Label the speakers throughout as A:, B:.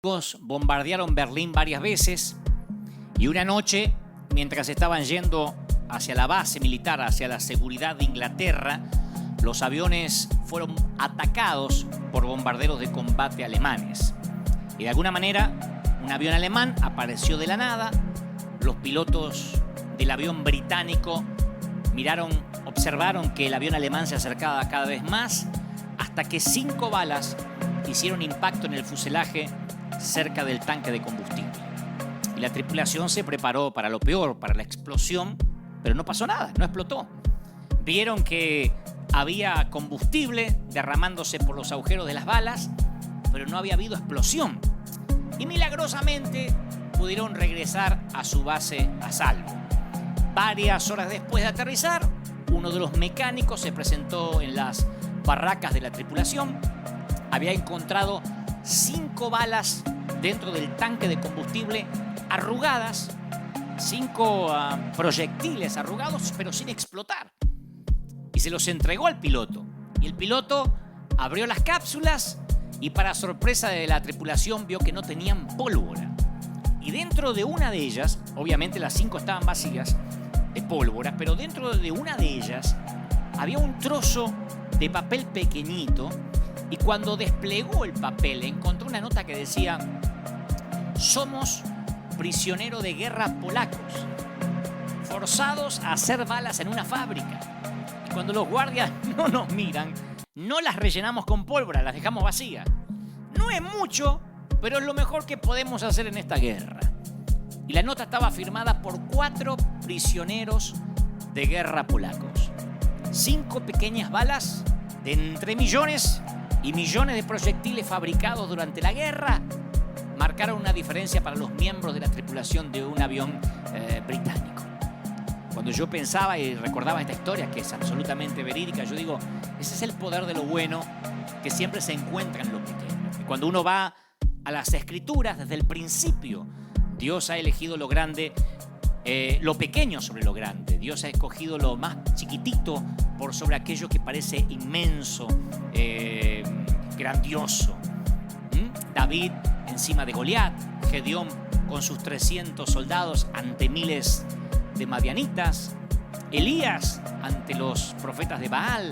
A: Bombardearon Berlín varias veces y una noche, mientras estaban yendo hacia la base militar, hacia la seguridad de Inglaterra, los aviones fueron atacados por bombarderos de combate alemanes. Y de alguna manera, un avión alemán apareció de la nada. Los pilotos del avión británico observaron que el avión alemán se acercaba cada vez más, hasta que 5 balas hicieron impacto en el fuselaje cerca del tanque de combustible. Y la tripulación se preparó para lo peor, para la explosión, pero no pasó nada, no explotó. Vieron que había combustible derramándose por los agujeros de las balas, pero no había habido explosión. Y milagrosamente pudieron regresar a su base a salvo. Varias horas después de aterrizar, uno de los mecánicos se presentó en las barracas de la tripulación. Había encontrado 5 balas dentro del tanque de combustible arrugadas, 5 proyectiles arrugados, pero sin explotar. Y se los entregó al piloto. Y el piloto abrió las cápsulas y, para sorpresa de la tripulación, vio que no tenían pólvora. Y dentro de una de ellas, obviamente las 5 estaban vacías de pólvora, pero dentro de una de ellas había un trozo de papel pequeñito. Y cuando desplegó el papel, encontró una nota que decía: somos prisioneros de guerra polacos, forzados a hacer balas en una fábrica. Y cuando los guardias no nos miran, no las rellenamos con pólvora, las dejamos vacías. No es mucho, pero es lo mejor que podemos hacer en esta guerra. Y la nota estaba firmada por 4 prisioneros de guerra polacos. 5 pequeñas balas de entre millones y millones de proyectiles fabricados durante la guerra marcaron una diferencia para los miembros de la tripulación de un avión británico. Cuando yo pensaba y recordaba esta historia, que es absolutamente verídica, yo digo, ese es el poder de lo bueno, que siempre se encuentra en lo pequeño. Y cuando uno va a las Escrituras, desde el principio, Dios ha elegido lo grande, lo pequeño sobre lo grande. Dios ha escogido lo más chiquitito por sobre aquello que parece inmenso, grandioso. David encima de Goliat, Gedeón con sus 300 soldados ante miles de madianitas, Elías ante los profetas de Baal.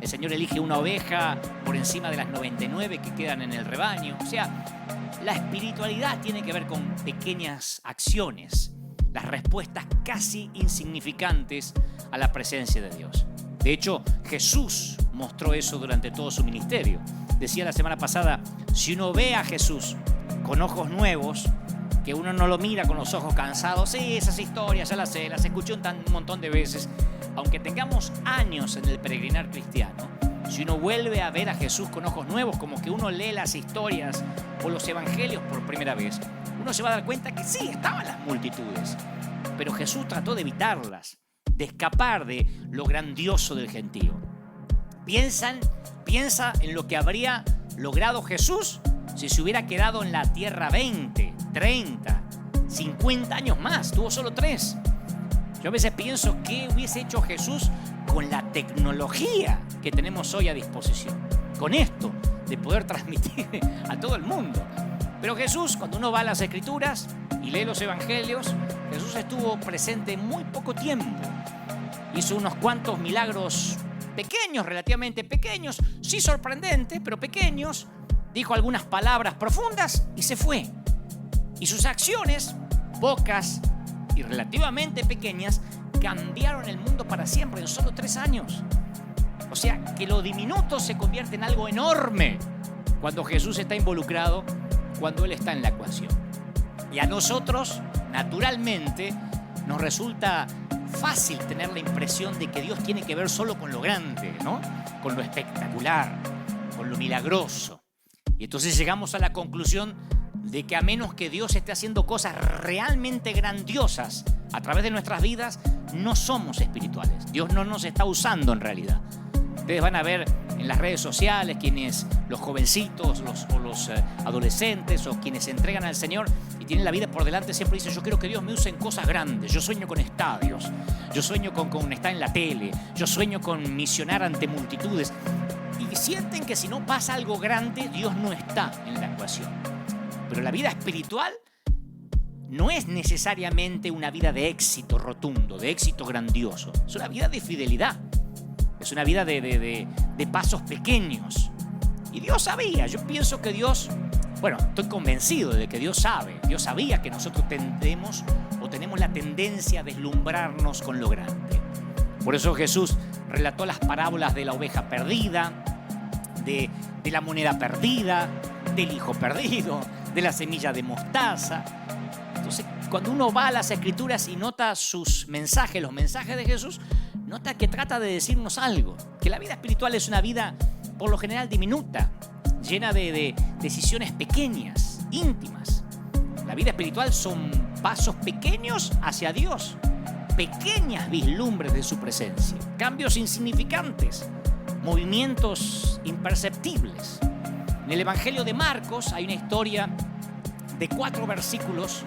A: El Señor elige una oveja por encima de las 99 que quedan en el rebaño. O sea, la espiritualidad tiene que ver con pequeñas acciones, las respuestas casi insignificantes a la presencia de Dios. De hecho, Jesús mostró eso durante todo su ministerio. Decía la semana pasada, si uno ve a Jesús con ojos nuevos, que uno no lo mira con los ojos cansados, sí, esas historias ya las sé, las escuché un montón de veces, aunque tengamos años en el peregrinar cristiano, si uno vuelve a ver a Jesús con ojos nuevos, como que uno lee las historias o los evangelios por primera vez, uno se va a dar cuenta que sí, estaban las multitudes, pero Jesús trató de evitarlas, de escapar de lo grandioso del gentío. Piensa en lo que habría logrado Jesús si se hubiera quedado en la tierra 20, 30, 50 años más. Tuvo solo 3. Yo a veces pienso qué hubiese hecho Jesús con la tecnología que tenemos hoy a disposición. Con esto de poder transmitir a todo el mundo. Pero Jesús, cuando uno va a las Escrituras y lee los Evangelios, Jesús estuvo presente muy poco tiempo. Hizo unos cuantos milagros pequeños, relativamente pequeños, sí sorprendentes, pero pequeños. Dijo algunas palabras profundas y se fue. Y sus acciones, pocas y relativamente pequeñas, cambiaron el mundo para siempre en solo 3 años. O sea, que lo diminuto se convierte en algo enorme cuando Jesús está involucrado, cuando Él está en la ecuación. Y a nosotros, naturalmente, nos resulta fácil tener la impresión de que Dios tiene que ver solo con lo grande, ¿no? Con lo espectacular, con lo milagroso. Y entonces llegamos a la conclusión de que a menos que Dios esté haciendo cosas realmente grandiosas a través de nuestras vidas, no somos espirituales. Dios no nos está usando en realidad. Ustedes van a ver en las redes sociales quienes, los jovencitos, los adolescentes o quienes se entregan al Señor y tienen la vida por delante, siempre dicen: yo quiero que Dios me use en cosas grandes. Yo sueño con estadios, yo sueño con estar en la tele, yo sueño con misionar ante multitudes. Y sienten que si no pasa algo grande, Dios no está en la ecuación. Pero la vida espiritual no es necesariamente una vida de éxito rotundo, de éxito grandioso. Es una vida de fidelidad. Es una vida de pasos pequeños. Y Dios sabía. Yo pienso que Dios, estoy convencido de que Dios sabe. Dios sabía que nosotros tenemos la tendencia a deslumbrarnos con lo grande. Por eso Jesús relató las parábolas de la oveja perdida, de la moneda perdida, del hijo perdido, de la semilla de mostaza. Entonces, cuando uno va a las Escrituras y nota sus mensajes, los mensajes de Jesús, nota que trata de decirnos algo, que la vida espiritual es una vida, por lo general, diminuta, llena de decisiones pequeñas, íntimas. La vida espiritual son pasos pequeños hacia Dios, pequeñas vislumbres de su presencia, cambios insignificantes, movimientos imperceptibles. En el Evangelio de Marcos hay una historia de 4 versículos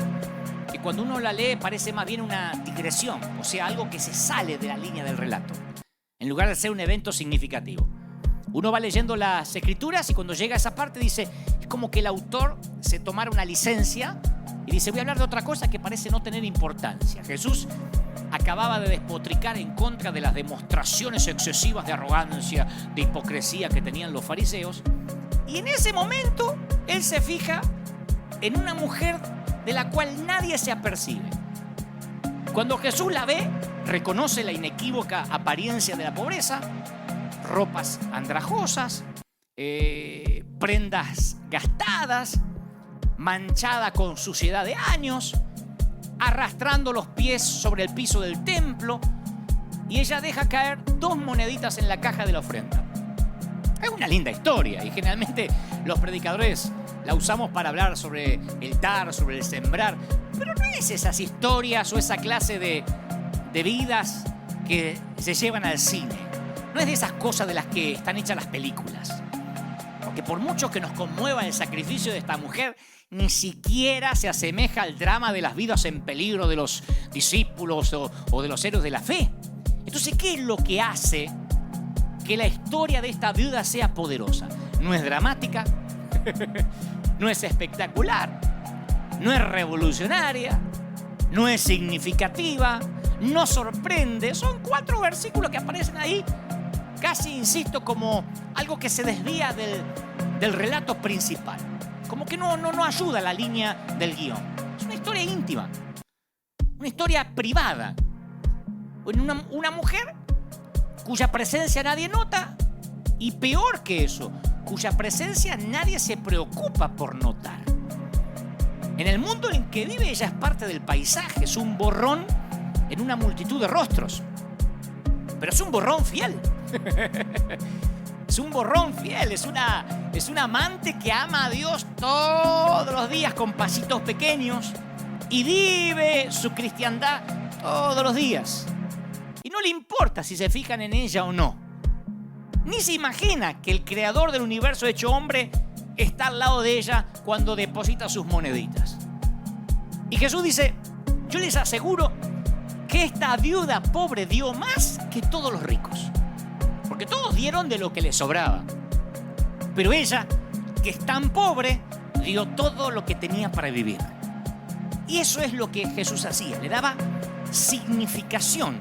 A: que cuando uno la lee parece más bien una digresión, o sea, algo que se sale de la línea del relato, en lugar de ser un evento significativo. Uno va leyendo las Escrituras y cuando llega a esa parte dice, es como que el autor se tomara una licencia y dice, voy a hablar de otra cosa que parece no tener importancia. Jesús acababa de despotricar en contra de las demostraciones excesivas de arrogancia, de hipocresía que tenían los fariseos, y en ese momento él se fija en una mujer de la cual nadie se apercibe. Cuando Jesús la ve, reconoce la inequívoca apariencia de la pobreza, ropas andrajosas, prendas gastadas, manchada con suciedad de años, arrastrando los pies sobre el piso del templo, y ella deja caer 2 moneditas en la caja de la ofrenda. Es una linda historia y generalmente los predicadores la usamos para hablar sobre el dar, sobre el sembrar, pero no es esas historias o esa clase de vidas que se llevan al cine. No es de esas cosas de las que están hechas las películas. Porque por mucho que nos conmueva el sacrificio de esta mujer, ni siquiera se asemeja al drama de las vidas en peligro de los discípulos o de los héroes de la fe. Entonces, ¿qué es lo que hace que la historia de esta viuda sea poderosa? No es dramática, no es espectacular, no es revolucionaria, no es significativa, no sorprende. Son 4 versículos que aparecen ahí, casi, insisto, como algo que se desvía del relato principal. Como que no ayuda a la línea del guión. Es una historia íntima, una historia privada. Una mujer cuya presencia nadie nota, y peor que eso, cuya presencia nadie se preocupa por notar. En el mundo en que vive, ella es parte del paisaje, es un borrón en una multitud de rostros. Pero es un borrón fiel. Es un borrón fiel, es una amante que ama a Dios todos los días con pasitos pequeños y vive su cristiandad todos los días. Y no le importa si se fijan en ella o no. Ni se imagina que el creador del universo hecho hombre está al lado de ella cuando deposita sus moneditas. Y Jesús dice, yo les aseguro que esta viuda pobre dio más que todos los ricos. Porque todos dieron de lo que les sobraba. Pero ella, que es tan pobre, dio todo lo que tenía para vivir. Y eso es lo que Jesús hacía. Le daba significación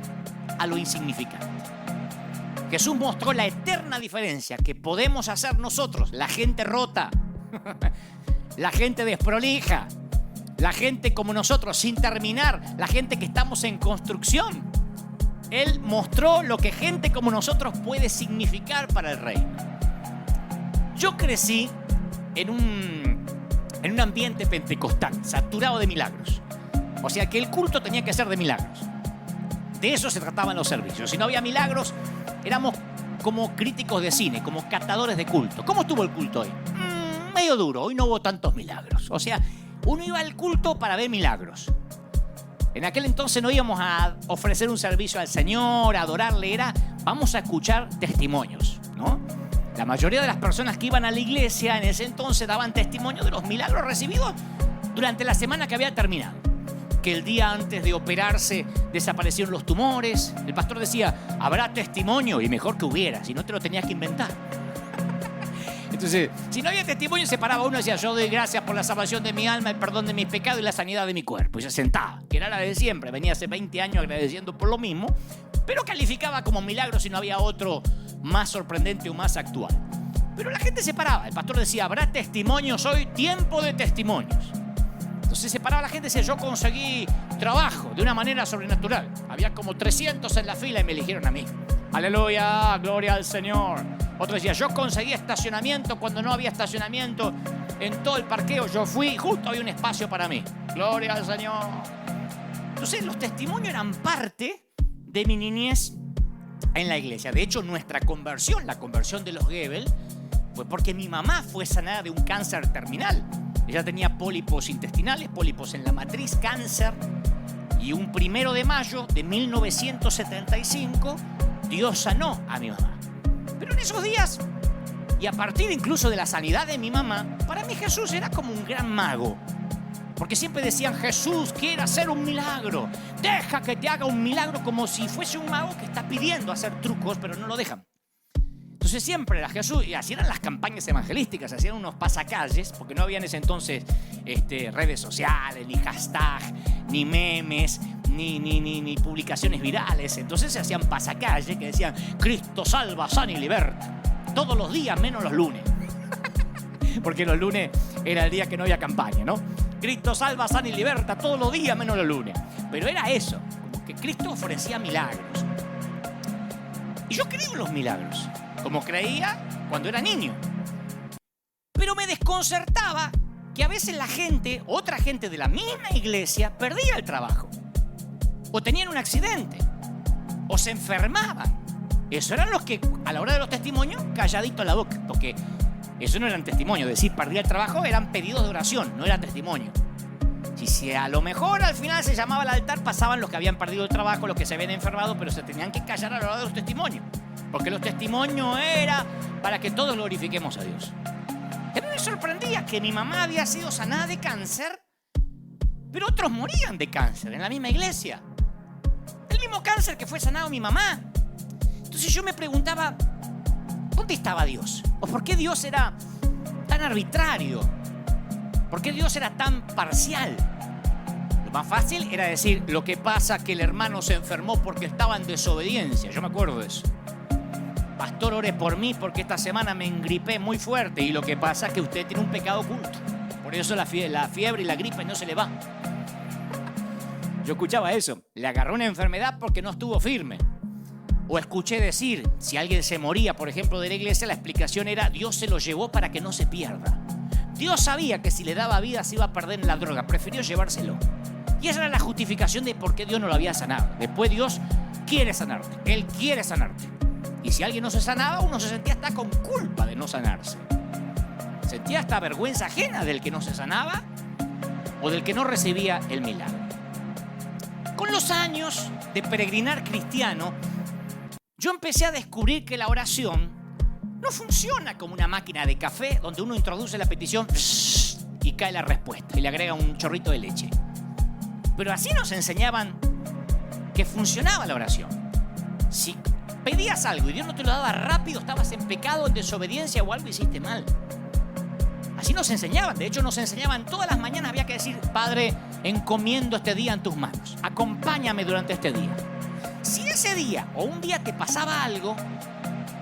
A: a lo insignificante. Jesús mostró la eterna diferencia que podemos hacer nosotros, la gente rota, la gente desprolija, la gente como nosotros sin terminar, la gente que estamos en construcción. Él mostró lo que gente como nosotros puede significar para el reino. Yo crecí en un ambiente pentecostal, saturado de milagros. O sea que el culto tenía que ser de milagros. De eso se trataban los servicios. Si no había milagros, éramos como críticos de cine, como catadores de culto. ¿Cómo estuvo el culto hoy? Medio duro, hoy no hubo tantos milagros. O sea, uno iba al culto para ver milagros. En aquel entonces no íbamos a ofrecer un servicio al Señor, a adorarle, vamos a escuchar testimonios, ¿no? La mayoría de las personas que iban a la iglesia en ese entonces daban testimonio de los milagros recibidos durante la semana que había terminado. Que el día antes de operarse desaparecieron los tumores. El pastor decía, habrá testimonio, y mejor que hubiera, si no te lo tenías que inventar. Entonces, si no había testimonio, se paraba uno y decía, yo doy gracias por la salvación de mi alma, el perdón de mis pecados y la sanidad de mi cuerpo. Y se sentaba, que era la de siempre. Venía hace 20 años agradeciendo por lo mismo, pero calificaba como milagro si no había otro más sorprendente o más actual. Pero la gente se paraba. El pastor decía, habrá testimonios hoy, tiempo de testimonios. Entonces se paraba la gente y decía, yo conseguí trabajo de una manera sobrenatural. Había como 300 en la fila y me eligieron a mí. Aleluya, gloria al Señor. Otro decía, yo conseguí estacionamiento cuando no había estacionamiento en todo el parqueo. Yo fui y justo había un espacio para mí. Gloria al Señor. Entonces los testimonios eran parte de mi niñez en la iglesia. De hecho, nuestra conversión, la conversión de los Gebel, fue porque mi mamá fue sanada de un cáncer terminal. Ella tenía pólipos intestinales, pólipos en la matriz, cáncer. Y un 1 de mayo de 1975, Dios sanó a mi mamá. Pero en esos días, y a partir incluso de la sanidad de mi mamá, para mí Jesús era como un gran mago. Porque siempre decían, Jesús quiere hacer un milagro. Deja que te haga un milagro, como si fuese un mago que está pidiendo hacer trucos, pero no lo dejan. Entonces siempre era Jesús, y así eran las campañas evangelísticas, hacían unos pasacalles, porque no había en ese entonces redes sociales, ni hashtag, ni memes, ni publicaciones virales. Entonces se hacían pasacalles que decían, Cristo salva, sana y liberta. Todos los días, menos los lunes. Porque los lunes era el día que no había campaña, ¿no? Cristo salva, sana y liberta todos los días, menos los lunes. Pero era eso, como que Cristo ofrecía milagros. Y yo creo en los milagros, como creía cuando era niño. Pero me desconcertaba que a veces la gente, otra gente de la misma iglesia, perdía el trabajo. O tenían un accidente. O se enfermaban. Esos eran los que, a la hora de los testimonios, calladito la boca. Porque eso no eran testimonios. Decir perdía el trabajo eran pedidos de oración, no era testimonio. Si a lo mejor al final se llamaba al altar, pasaban los que habían perdido el trabajo, los que se habían enfermado, pero se tenían que callar a la hora de los testimonios. Porque los testimonios era para que todos glorifiquemos a Dios. A mí me sorprendía que mi mamá había sido sanada de cáncer, pero otros morían de cáncer en la misma iglesia. El mismo cáncer que fue sanado mi mamá. Entonces yo me preguntaba, ¿dónde estaba Dios? ¿O por qué Dios era tan arbitrario? ¿Por qué Dios era tan parcial? Lo más fácil era decir, lo que pasa que el hermano se enfermó porque estaba en desobediencia. Yo me acuerdo de eso. Pastor, ore por mí porque esta semana me engripé muy fuerte y lo que pasa es que usted tiene un pecado oculto. Por eso la fiebre y la gripe no se le va. Yo escuchaba eso. Le agarró una enfermedad porque no estuvo firme. O escuché decir, si alguien se moría, por ejemplo, de la iglesia, la explicación era, Dios se lo llevó para que no se pierda. Dios sabía que si le daba vida se iba a perder en la droga. Prefirió llevárselo. Y esa era la justificación de por qué Dios no lo había sanado. Después Dios quiere sanarte. Él quiere sanarte. Y si alguien no se sanaba, uno se sentía hasta con culpa de no sanarse. Sentía hasta vergüenza ajena del que no se sanaba o del que no recibía el milagro. Con los años de peregrinar cristiano, yo empecé a descubrir que la oración no funciona como una máquina de café donde uno introduce la petición y cae la respuesta y le agrega un chorrito de leche. Pero así nos enseñaban que funcionaba la oración. Si pedías algo y Dios no te lo daba rápido, estabas en pecado, en desobediencia o algo hiciste mal. Así nos enseñaban. De hecho, nos enseñaban todas las mañanas. Había que decir, Padre, encomiendo este día en tus manos. Acompáñame durante este día. Si ese día o un día te pasaba algo,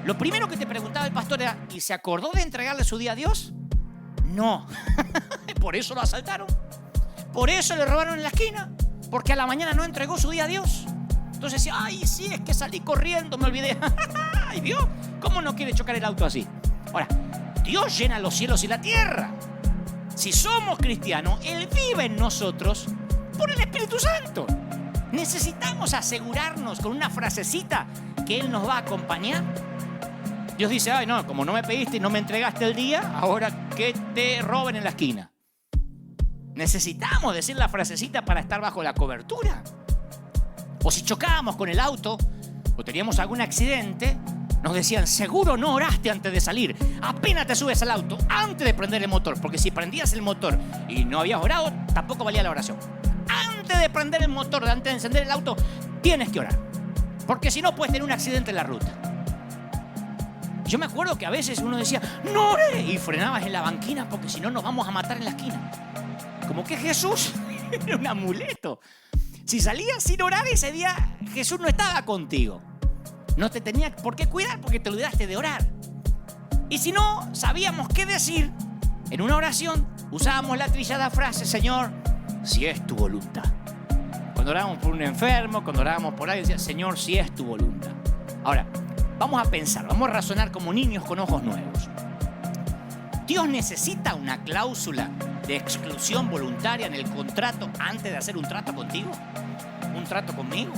A: lo primero que te preguntaba el pastor era, ¿y se acordó de entregarle su día a Dios? No. Por eso lo asaltaron. Por eso le robaron en la esquina. Porque a la mañana no entregó su día a Dios. Entonces decía, ay, sí, es que salí corriendo, me olvidé. ¿Y vio? ¿Cómo no quiere chocar el auto así? Ahora, Dios llena los cielos y la tierra. Si somos cristianos, Él vive en nosotros por el Espíritu Santo. Necesitamos asegurarnos con una frasecita que Él nos va a acompañar. Dios dice, ay, no, como no me pediste y no me entregaste el día, ahora que te roben en la esquina. Necesitamos decir la frasecita para estar bajo la cobertura. O si chocábamos con el auto o teníamos algún accidente, nos decían, seguro no oraste antes de salir. Apenas te subes al auto, antes de prender el motor. Porque si prendías el motor y no habías orado, tampoco valía la oración. Antes de prender el motor, antes de encender el auto, tienes que orar. Porque si no, puedes tener un accidente en la ruta. Yo me acuerdo que a veces uno decía, no ore, y frenabas en la banquina porque si no nos vamos a matar en la esquina. Como que Jesús era un amuleto. Si salías sin orar ese día, Jesús no estaba contigo. No te tenía por qué cuidar porque te olvidaste de orar. Y si no sabíamos qué decir, en una oración usábamos la trillada frase, Señor, si es tu voluntad. Cuando orábamos por un enfermo, cuando orábamos por alguien, decía, Señor, si es tu voluntad. Ahora, vamos a pensar, vamos a razonar como niños con ojos nuevos. ¿Dios necesita una cláusula de exclusión voluntaria en el contrato antes de hacer un trato contigo? ¿Un trato conmigo?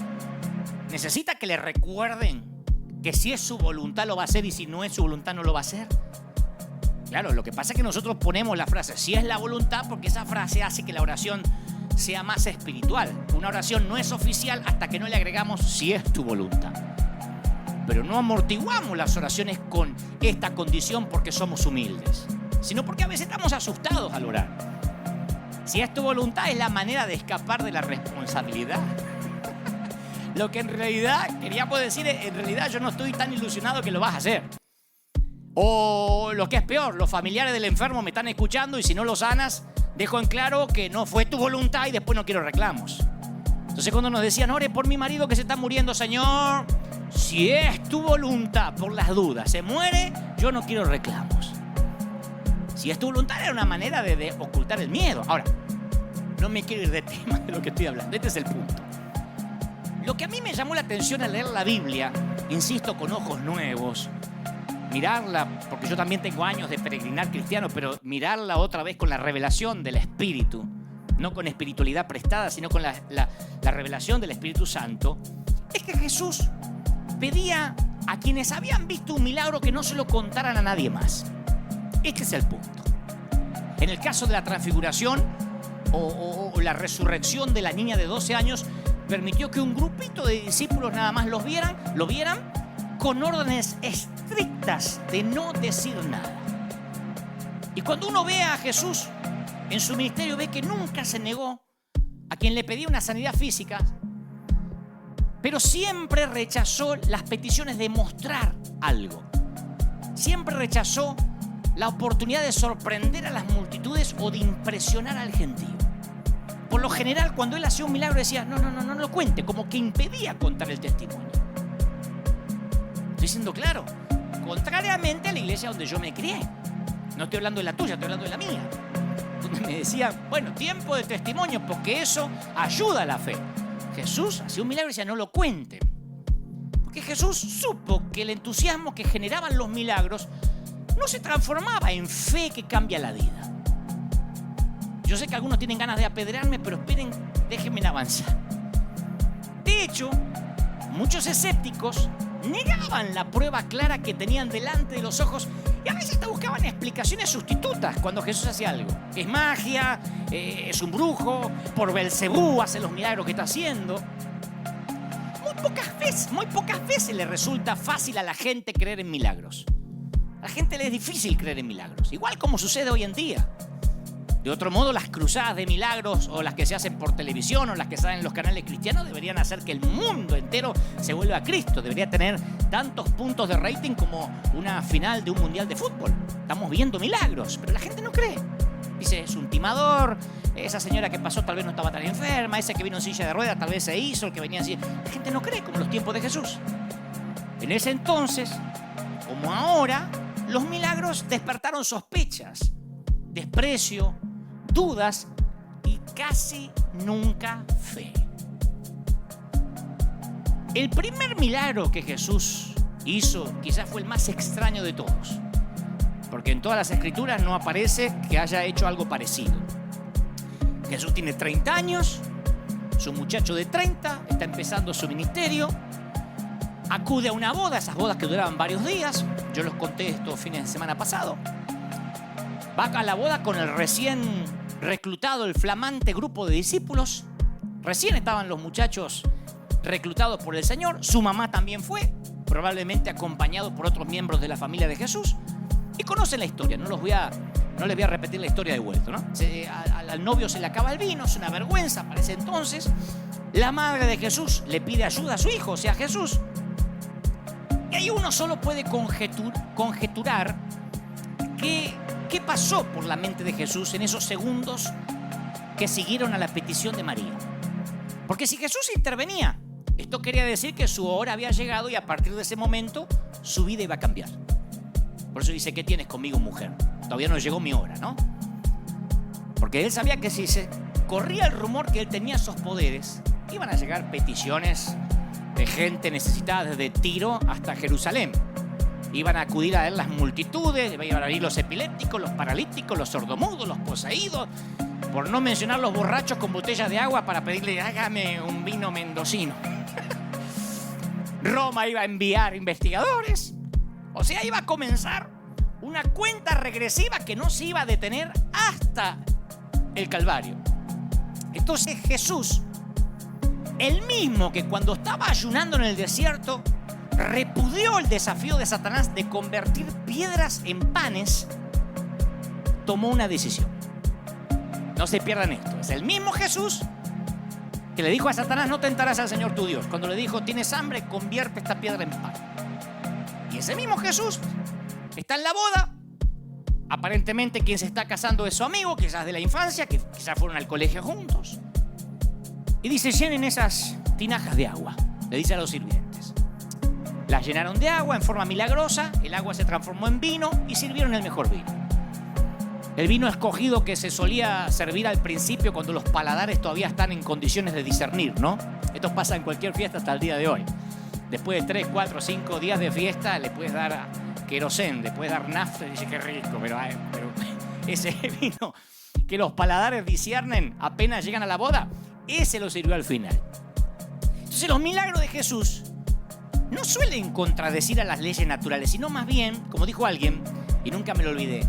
A: ¿Necesita que le recuerden que si es su voluntad lo va a hacer y si no es su voluntad no lo va a hacer? Claro, lo que pasa es que nosotros ponemos la frase si es la voluntad porque esa frase hace que la oración sea más espiritual. Una oración no es oficial hasta que no le agregamos si es tu voluntad. Pero no amortiguamos las oraciones con esta condición porque somos humildes, sino porque a veces estamos asustados al orar. Si es tu voluntad es la manera de escapar de la responsabilidad. Lo que en realidad queríamos decir es, en realidad yo no estoy tan ilusionado que lo vas a hacer. O lo que es peor, los familiares del enfermo me están escuchando y si no lo sanas, dejo en claro que no fue tu voluntad y después no quiero reclamos. Entonces cuando nos decían, ore por mi marido que se está muriendo, Señor, si es tu voluntad, por las dudas, se muere, yo no quiero reclamos. Si es tu voluntad era una manera de ocultar el miedo. Ahora, no me quiero ir de tema de lo que estoy hablando, este es el punto. Lo que a mí me llamó la atención al leer la Biblia, insisto, con ojos nuevos, mirarla, porque yo también tengo años de peregrinar cristiano, pero mirarla otra vez con la revelación del Espíritu, no con espiritualidad prestada, sino con la revelación del Espíritu Santo, es que Jesús pedía a quienes habían visto un milagro que no se lo contaran a nadie más. Este es el punto. En el caso de la transfiguración o la resurrección de la niña de 12 años, permitió que un grupito de discípulos nada más lo vieran con órdenes estrictas de no decir nada. Y cuando uno ve a Jesús en su ministerio, ve que nunca se negó a quien le pedía una sanidad física, pero siempre rechazó las peticiones de mostrar algo. Siempre rechazó la oportunidad de sorprender a las multitudes o de impresionar al gentío. Por lo general, cuando él hacía un milagro decía, no lo cuente, como que impedía contar el testimonio. Estoy siendo claro, contrariamente a la iglesia donde yo me crié. No estoy hablando de la tuya, estoy hablando de la mía. Donde me decían, bueno, tiempo de testimonio, porque eso ayuda a la fe. Jesús hacía un milagro y decía, no lo cuenten. Porque Jesús supo que el entusiasmo que generaban los milagros no se transformaba en fe que cambia la vida. Yo sé que algunos tienen ganas de apedrearme, pero esperen, déjenme avanzar. De hecho, muchos escépticos negaban la prueba clara que tenían delante de los ojos y a veces hasta buscaban explicaciones sustitutas cuando Jesús hacía algo. Que es magia, es un brujo, por Belcebú hace los milagros que está haciendo. Muy pocas veces le resulta fácil a la gente creer en milagros. A la gente le es difícil creer en milagros, igual como sucede hoy en día. De otro modo, las cruzadas de milagros o las que se hacen por televisión o las que salen en los canales cristianos deberían hacer que el mundo entero se vuelva a Cristo. Debería tener tantos puntos de rating como una final de un mundial de fútbol. Estamos viendo milagros, pero la gente no cree. Dice, es un timador, esa señora que pasó tal vez no estaba tan enferma, ese que vino en silla de ruedas tal vez se hizo, el que venía así. La gente no cree, como en los tiempos de Jesús. En ese entonces, como ahora, los milagros despertaron sospechas, desprecio, dudas y casi nunca fe. El primer milagro que Jesús hizo quizás fue el más extraño de todos, porque en todas las escrituras no aparece que haya hecho algo parecido. Jesús tiene 30 años, es un muchacho de 30, está empezando su ministerio, acude a una boda, esas bodas que duraban varios días, yo los conté estos fines de semana pasado. Va a la boda con el recién reclutado, el flamante grupo de discípulos. Recién estaban los muchachos reclutados por el Señor. Su mamá también fue, probablemente acompañado por otros miembros de la familia de Jesús. Y conocen la historia, no les voy a repetir la historia de vuelta, ¿no? Al novio se le acaba el vino, es una vergüenza para ese entonces. La madre de Jesús le pide ayuda a su hijo, o sea, Jesús. Y hay Y uno solo puede conjeturar qué pasó por la mente de Jesús en esos segundos que siguieron a la petición de María. Porque si Jesús intervenía, esto quería decir que su hora había llegado y a partir de ese momento su vida iba a cambiar. Por eso dice: ¿qué tienes conmigo, mujer? Todavía no llegó mi hora, ¿no? Porque él sabía que si se corría el rumor que él tenía esos poderes, iban a llegar peticiones de gente necesitada desde Tiro hasta Jerusalén. Iban a acudir a él las multitudes, iban a ir los epilépticos, los paralíticos, los sordomudos, los poseídos, por no mencionar los borrachos con botellas de agua para pedirle: hágame un vino mendocino. Roma iba a enviar investigadores. O sea, iba a comenzar una cuenta regresiva que no se iba a detener hasta el Calvario. Entonces Jesús, el mismo que cuando estaba ayunando en el desierto repudió el desafío de Satanás de convertir piedras en panes, tomó una decisión. No se pierdan esto. Es el mismo Jesús que le dijo a Satanás: no tentarás al Señor tu Dios. Cuando le dijo: tienes hambre, convierte esta piedra en pan. Y ese mismo Jesús está en la boda. Aparentemente quien se está casando es su amigo, quizás de la infancia, que quizás fueron al colegio juntos. Y dice: llenen esas tinajas de agua. Le dice a los sirvientes. Las llenaron de agua en forma milagrosa. El agua se transformó en vino y sirvieron el mejor vino. El vino escogido que se solía servir al principio cuando los paladares todavía están en condiciones de discernir, ¿no? Esto pasa en cualquier fiesta hasta el día de hoy. Después de 3, 4, 5 días de fiesta le puedes dar querosén, le puedes dar nafta y dice: qué rico, pero ese vino que los paladares disciernen apenas llegan a la boda, ese lo sirvió al final. Entonces los milagros de Jesús no suelen contradecir a las leyes naturales, sino más bien, como dijo alguien, y nunca me lo olvidé,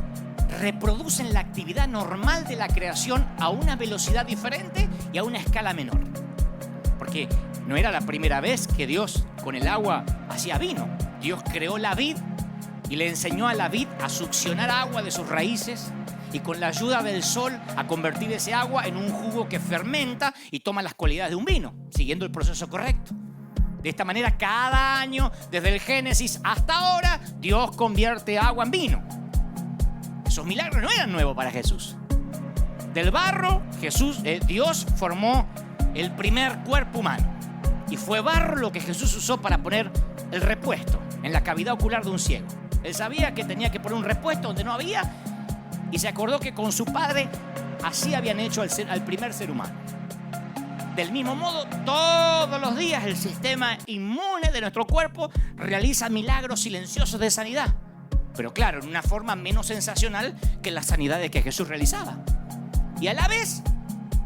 A: reproducen la actividad normal de la creación a una velocidad diferente y a una escala menor. Porque no era la primera vez que Dios con el agua hacía vino. Dios creó la vid y le enseñó a la vid a succionar agua de sus raíces y con la ayuda del sol a convertir ese agua en un jugo que fermenta y toma las cualidades de un vino, siguiendo el proceso correcto. De esta manera, cada año, desde el Génesis hasta ahora, Dios convierte agua en vino. Esos milagros no eran nuevos para Jesús. Del barro, Dios formó el primer cuerpo humano. Y fue barro lo que Jesús usó para poner el repuesto en la cavidad ocular de un ciego. Él sabía que tenía que poner un repuesto donde no había y se acordó que con su padre así habían hecho al primer ser humano. Del mismo modo, todos los días el sistema inmune de nuestro cuerpo realiza milagros silenciosos de sanidad. Pero claro, en una forma menos sensacional que las sanidades que Jesús realizaba. Y a la vez,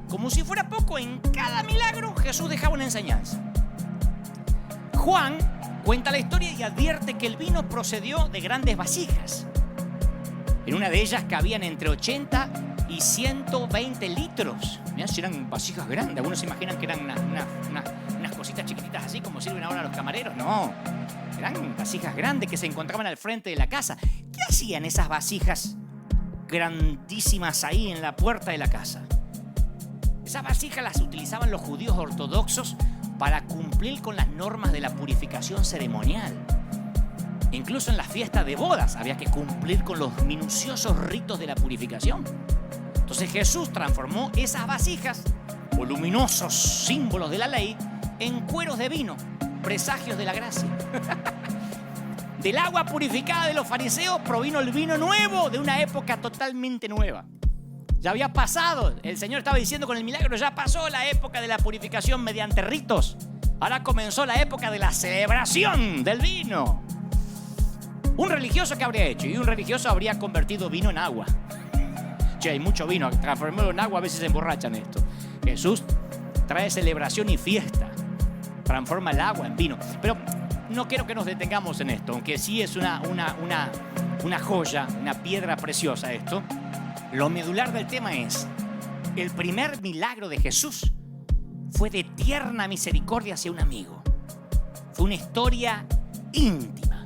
A: como si fuera poco, en cada milagro Jesús dejaba una enseñanza. Juan cuenta la historia y advierte que el vino procedió de grandes vasijas. En una de ellas cabían entre 80 y 120 litros. Mirá si eran vasijas grandes. Algunos se imaginan que eran unas cositas chiquititas así como sirven ahora los camareros. No, eran vasijas grandes que se encontraban al frente de la casa. ¿Qué hacían esas vasijas grandísimas ahí en la puerta de la casa? Esas vasijas las utilizaban los judíos ortodoxos para cumplir con las normas de la purificación ceremonial. Incluso en las fiestas de bodas había que cumplir con los minuciosos ritos de la purificación. Entonces Jesús transformó esas vasijas, voluminosos símbolos de la ley, en cueros de vino, presagios de la gracia. Del agua purificada de los fariseos provino el vino nuevo de una época totalmente nueva. Ya había pasado, el Señor estaba diciendo con el milagro, ya pasó la época de la purificación mediante ritos. Ahora comenzó la época de la celebración del vino. Un religioso, ¿qué habría hecho? Y un religioso habría convertido vino en agua. Che, hay mucho vino, transformarlo en agua, a veces se emborrachan esto. Jesús trae celebración y fiesta, transforma el agua en vino. Pero no quiero que nos detengamos en esto, aunque sí es una joya, una piedra preciosa esto. Lo medular del tema es, el primer milagro de Jesús fue de tierna misericordia hacia un amigo. Fue una historia íntima.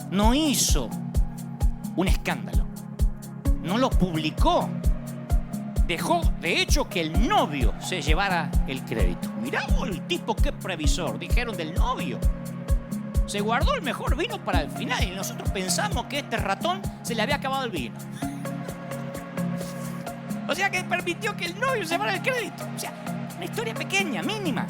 A: No hizo un escándalo. No lo publicó. Dejó, de hecho, que el novio se llevara el crédito. Mirá el tipo, qué previsor. Dijeron del novio. Se guardó el mejor vino para el final y nosotros pensamos que este ratón se le había acabado el vino. O sea que permitió que el novio se llevara el crédito. O sea, una historia pequeña, mínima.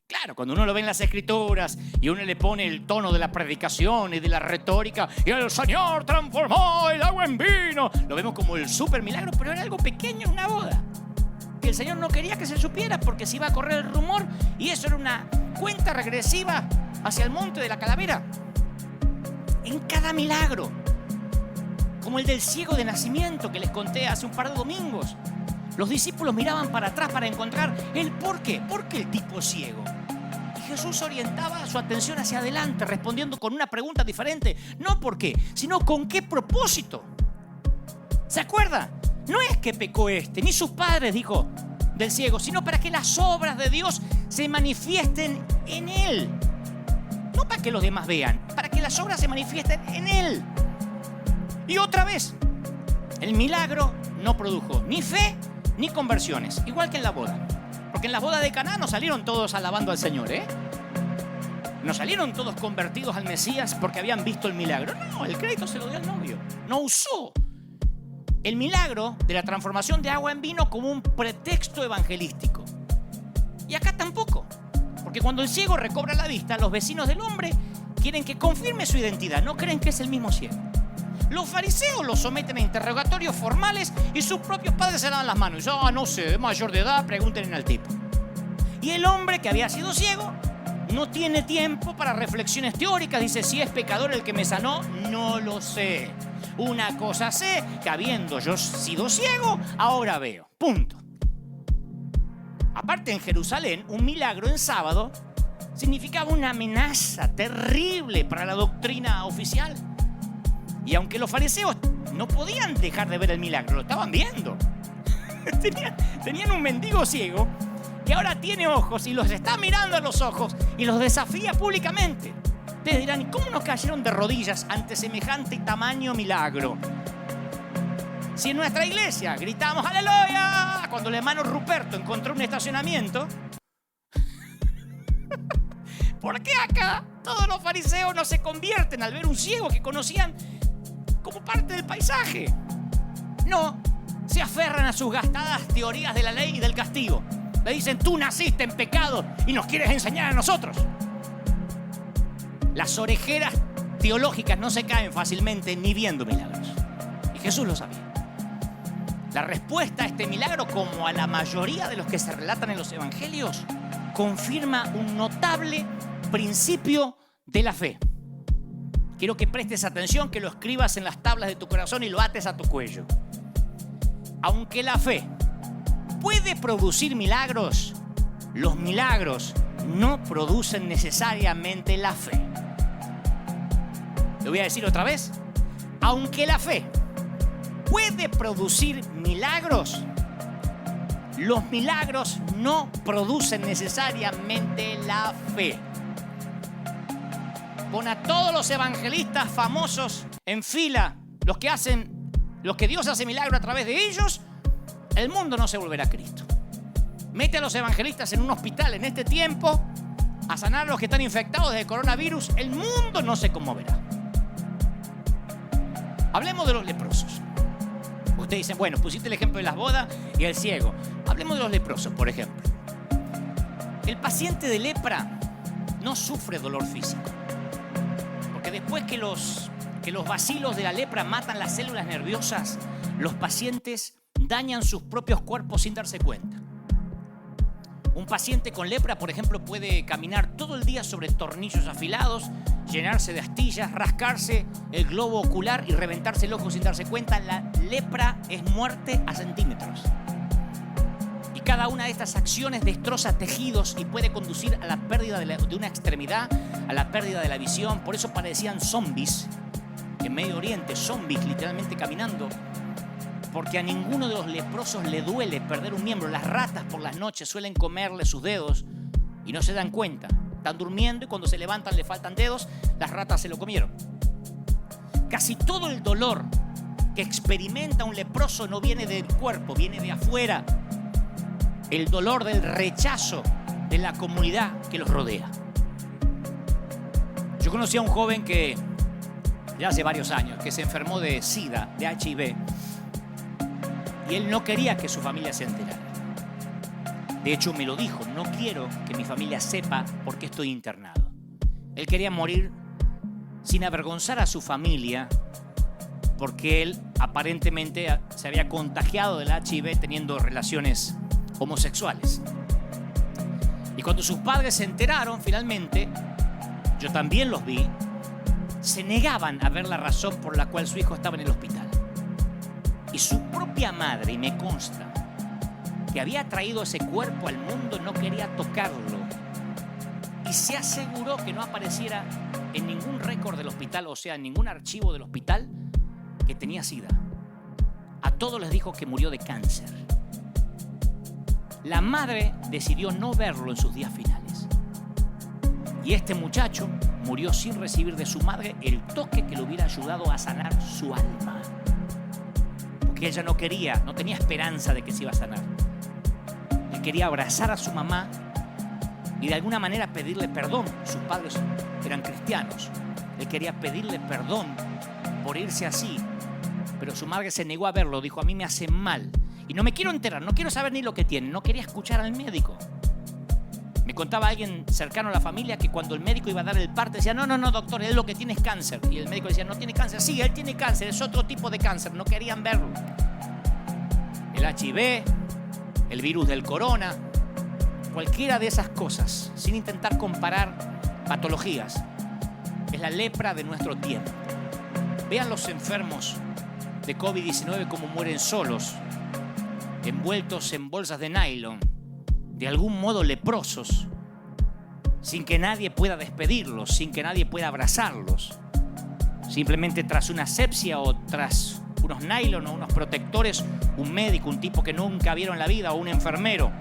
A: Claro, cuando uno lo ve en las escrituras y uno le pone el tono de la predicación y de la retórica y el Señor transformó el agua en vino, lo vemos como el súper milagro, pero era algo pequeño en una boda. Que el Señor no quería que se supiera porque se iba a correr el rumor y eso era una cuenta regresiva hacia el monte de la calavera. En cada milagro, como el del ciego de nacimiento que les conté hace un par de domingos, los discípulos miraban para atrás para encontrar el por qué. ¿Por qué el tipo es ciego? Y Jesús orientaba su atención hacia adelante, respondiendo con una pregunta diferente. No por qué, sino con qué propósito. ¿Se acuerda? No es que pecó ni sus padres, dijo, del ciego, sino para que las obras de Dios se manifiesten en él. No para que los demás vean, para que las obras se manifiesten en él. Y otra vez, el milagro no produjo ni fe ni conversiones, igual que en la boda. Porque en la boda de Caná no salieron todos alabando al Señor, No salieron todos convertidos al Mesías porque habían visto el milagro. No, el crédito se lo dio al novio. No usó el milagro de la transformación de agua en vino como un pretexto evangelístico. Y acá tampoco. Porque cuando el ciego recobra la vista, los vecinos del hombre quieren que confirme su identidad. No creen que es el mismo ciego. Los fariseos los someten a interrogatorios formales y sus propios padres se dan las manos. Y dicen, no sé, es mayor de edad, pregúntenle al tipo. Y el hombre que había sido ciego no tiene tiempo para reflexiones teóricas. Dice, si es pecador el que me sanó, no lo sé. Una cosa sé, que habiendo yo sido ciego, ahora veo. Punto. Aparte, en Jerusalén, un milagro en sábado significaba una amenaza terrible para la doctrina oficial. Y aunque los fariseos no podían dejar de ver el milagro, lo estaban viendo. Tenían un mendigo ciego que ahora tiene ojos y los está mirando a los ojos y los desafía públicamente. Ustedes dirán, ¿cómo nos cayeron de rodillas ante semejante tamaño milagro? Si en nuestra iglesia gritamos ¡Aleluya! Cuando el hermano Ruperto encontró un estacionamiento, ¿por qué acá todos los fariseos no se convierten al ver un ciego que conocían como parte del paisaje? No, se aferran a sus gastadas teorías de la ley y del castigo. Le dicen, tú naciste en pecado y nos quieres enseñar a nosotros. Las orejeras teológicas no se caen fácilmente ni viendo milagros. Y Jesús lo sabía. La respuesta a este milagro, como a la mayoría de los que se relatan en los evangelios, confirma un notable principio de la fe. Quiero que prestes atención, que lo escribas en las tablas de tu corazón y lo ates a tu cuello. Aunque la fe puede producir milagros, los milagros no producen necesariamente la fe. Lo voy a decir otra vez. Aunque la fe puede producir milagros, los milagros no producen necesariamente la fe. Pon a todos los evangelistas famosos en fila, los que Dios hace milagro a través de ellos, el mundo no se volverá a Cristo. Mete a los evangelistas en un hospital en este tiempo a sanar a los que están infectados de coronavirus, el mundo no se conmoverá. Hablemos de los leprosos. Ustedes dicen, bueno, pusiste el ejemplo de las bodas y el ciego. Hablemos de los leprosos, por ejemplo. El paciente de lepra no sufre dolor físico. Porque después que los bacilos de la lepra matan las células nerviosas, los pacientes dañan sus propios cuerpos sin darse cuenta. Un paciente con lepra, por ejemplo, puede caminar todo el día sobre tornillos afilados, llenarse de astillas, rascarse el globo ocular y reventarse el ojo sin darse cuenta. La lepra es muerte a centímetros. Y cada una de estas acciones destroza tejidos y puede conducir a la pérdida de una extremidad, a la pérdida de la visión. Por eso parecían zombies en Medio Oriente, zombies literalmente caminando. Porque a ninguno de los leprosos le duele perder un miembro. Las ratas por las noches suelen comerle sus dedos y no se dan cuenta. Están durmiendo y cuando se levantan le faltan dedos, las ratas se lo comieron. Casi todo el dolor que experimenta un leproso no viene del cuerpo, viene de afuera. El dolor del rechazo de la comunidad que los rodea. Yo Yo conocí a un joven que, ya hace varios años, que se enfermó de SIDA, de HIV, y él no quería que su familia se enterara. De hecho, me lo dijo: no quiero que mi familia sepa por qué estoy internado. Él quería morir sin avergonzar a su familia, porque él aparentemente se había contagiado del HIV teniendo relaciones homosexuales. Y cuando sus padres se enteraron, finalmente, yo también los vi, se negaban a ver la razón por la cual su hijo estaba en el hospital. Y su propia madre, y me consta, que había traído ese cuerpo al mundo, no quería tocarlo. Y se aseguró que no apareciera en ningún récord del hospital, o sea, en ningún archivo del hospital, que tenía SIDA. A todos les dijo que murió de cáncer. La madre decidió no verlo en sus días finales. Y este muchacho murió sin recibir de su madre el toque que le hubiera ayudado a sanar su alma. Porque ella no quería, no tenía esperanza de que se iba a sanar. Él quería abrazar a su mamá y de alguna manera pedirle perdón. Sus padres eran cristianos. Él quería pedirle perdón por irse así. Pero su madre se negó a verlo. Dijo: a mí me hace mal. Y no me quiero enterar, no quiero saber ni lo que tiene. No quería escuchar al médico. Me contaba alguien cercano a la familia que cuando el médico iba a dar el parte decía: no, doctor, él lo que tiene es cáncer. Y el médico decía: no tiene cáncer. Sí, él tiene cáncer, es otro tipo de cáncer. No querían verlo. El HIV, el virus del corona, cualquiera de esas cosas, sin intentar comparar patologías, es la lepra de nuestro tiempo. Vean los enfermos de COVID-19 cómo mueren solos, envueltos en bolsas de nylon, de algún modo leprosos, sin que nadie pueda despedirlos, sin que nadie pueda abrazarlos. Simplemente tras una asepsia o tras unos nylon o unos protectores, un médico, un tipo que nunca vieron la vida, o un enfermero,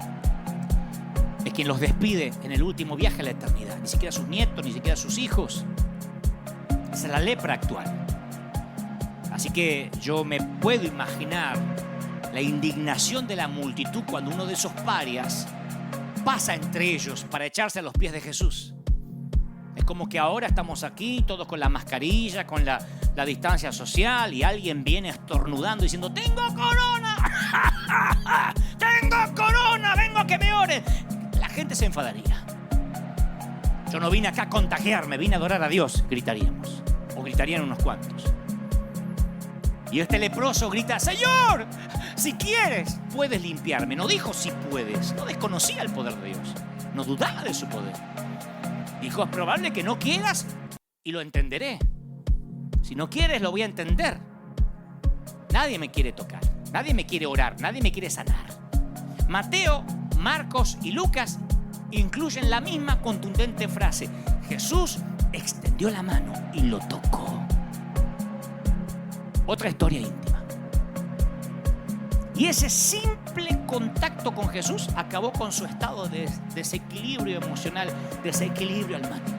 A: es quien los despide en el último viaje a la eternidad. Ni siquiera sus nietos, ni siquiera sus hijos. Esa es la lepra actual. Así que yo me puedo imaginar la indignación de la multitud cuando uno de esos parias pasa entre ellos para echarse a los pies de Jesús. Es como que ahora estamos aquí todos con la mascarilla, con la distancia social, y alguien viene estornudando diciendo: ¡tengo corona! ¡Tengo corona! ¡Vengo a que me ore! La gente se enfadaría. Yo no vine acá a contagiarme, vine a adorar a Dios, gritaríamos. O gritarían unos cuantos. Y este leproso grita: Señor, si quieres, puedes limpiarme. No dijo si puedes, no desconocía el poder de Dios, no dudaba de su poder. Dijo: es probable que no quieras y lo entenderé. Si no quieres, lo voy a entender. Nadie me quiere tocar, nadie me quiere orar, nadie me quiere sanar. Mateo, Marcos y Lucas incluyen la misma contundente frase: Jesús extendió la mano y lo tocó. Otra historia íntima. Y ese simple contacto con Jesús acabó con su estado de desequilibrio emocional, desequilibrio almático.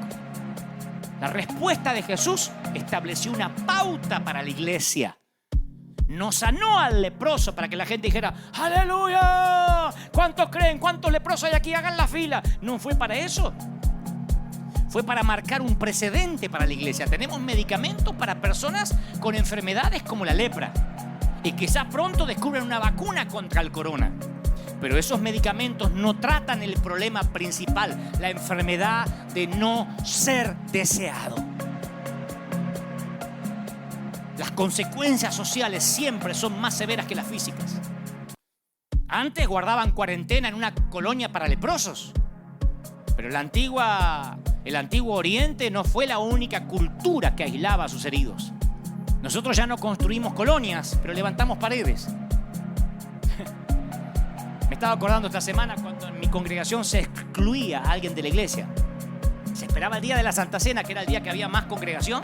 A: La respuesta de Jesús estableció una pauta para la iglesia. No sanó al leproso para que la gente dijera: ¡Aleluya! ¿Cuántos creen? ¿Cuántos leprosos hay aquí? Hagan la fila. No fue para eso. Fue para marcar un precedente para la iglesia. Tenemos medicamentos para personas con enfermedades como la lepra. Y quizás pronto descubran una vacuna contra el corona. Pero esos medicamentos no tratan el problema principal, la enfermedad de no ser deseado. Las consecuencias sociales siempre son más severas que las físicas. Antes guardaban cuarentena en una colonia para leprosos. Pero el antiguo Oriente no fue la única cultura que aislaba a sus heridos. Nosotros ya no construimos colonias, pero levantamos paredes. Me estaba acordando esta semana cuando en mi congregación se excluía a alguien de la iglesia. Se esperaba el día de la Santa Cena, que era el día que había más congregación.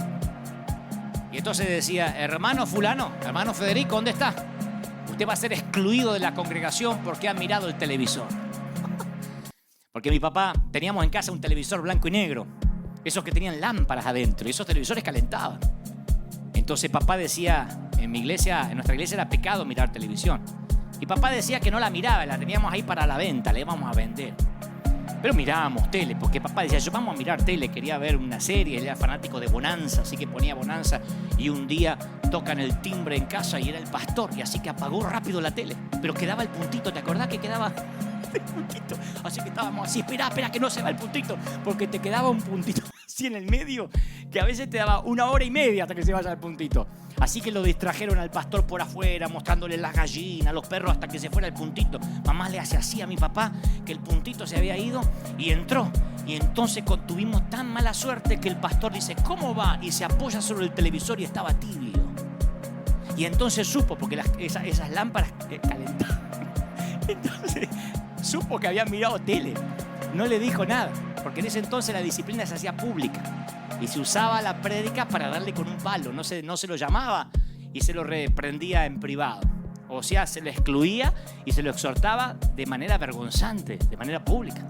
A: Y entonces decía: hermano fulano, hermano Federico, ¿dónde está? Usted va a ser excluido de la congregación porque ha mirado el televisor. Porque mi papá, teníamos en casa un televisor blanco y negro, esos que tenían lámparas adentro, y esos televisores calentaban. Entonces papá decía, en nuestra iglesia era pecado mirar televisión. Y papá decía que no la miraba, la teníamos ahí para la venta, la íbamos a vender. Pero mirábamos tele, porque papá decía, yo vamos a mirar tele, quería ver una serie, él era fanático de Bonanza, así que ponía Bonanza, y un día tocan el timbre en casa y era el pastor, y así que apagó rápido la tele, pero quedaba el puntito, ¿te acordás que quedaba el puntito? Así que estábamos así, espera que no se va el puntito, porque te quedaba un puntito así en el medio, que a veces te daba 1 hora y media hasta que se vaya el puntito. Así que lo distrajeron al pastor por afuera, mostrándole las gallinas, los perros, hasta que se fuera el puntito. Mamá le hace así a mi papá, que el puntito se había ido y entró. Y entonces tuvimos tan mala suerte que el pastor dice, ¿cómo va? Y se apoya sobre el televisor y estaba tibio. Y entonces supo, porque esas lámparas calentaban. Entonces supo que había mirado tele. No le dijo nada, porque en ese entonces la disciplina se hacía pública. Y se usaba la prédica para darle con un palo. No se lo llamaba y se lo reprendía en privado. O sea, se lo excluía y se lo exhortaba de manera vergonzante, de manera pública.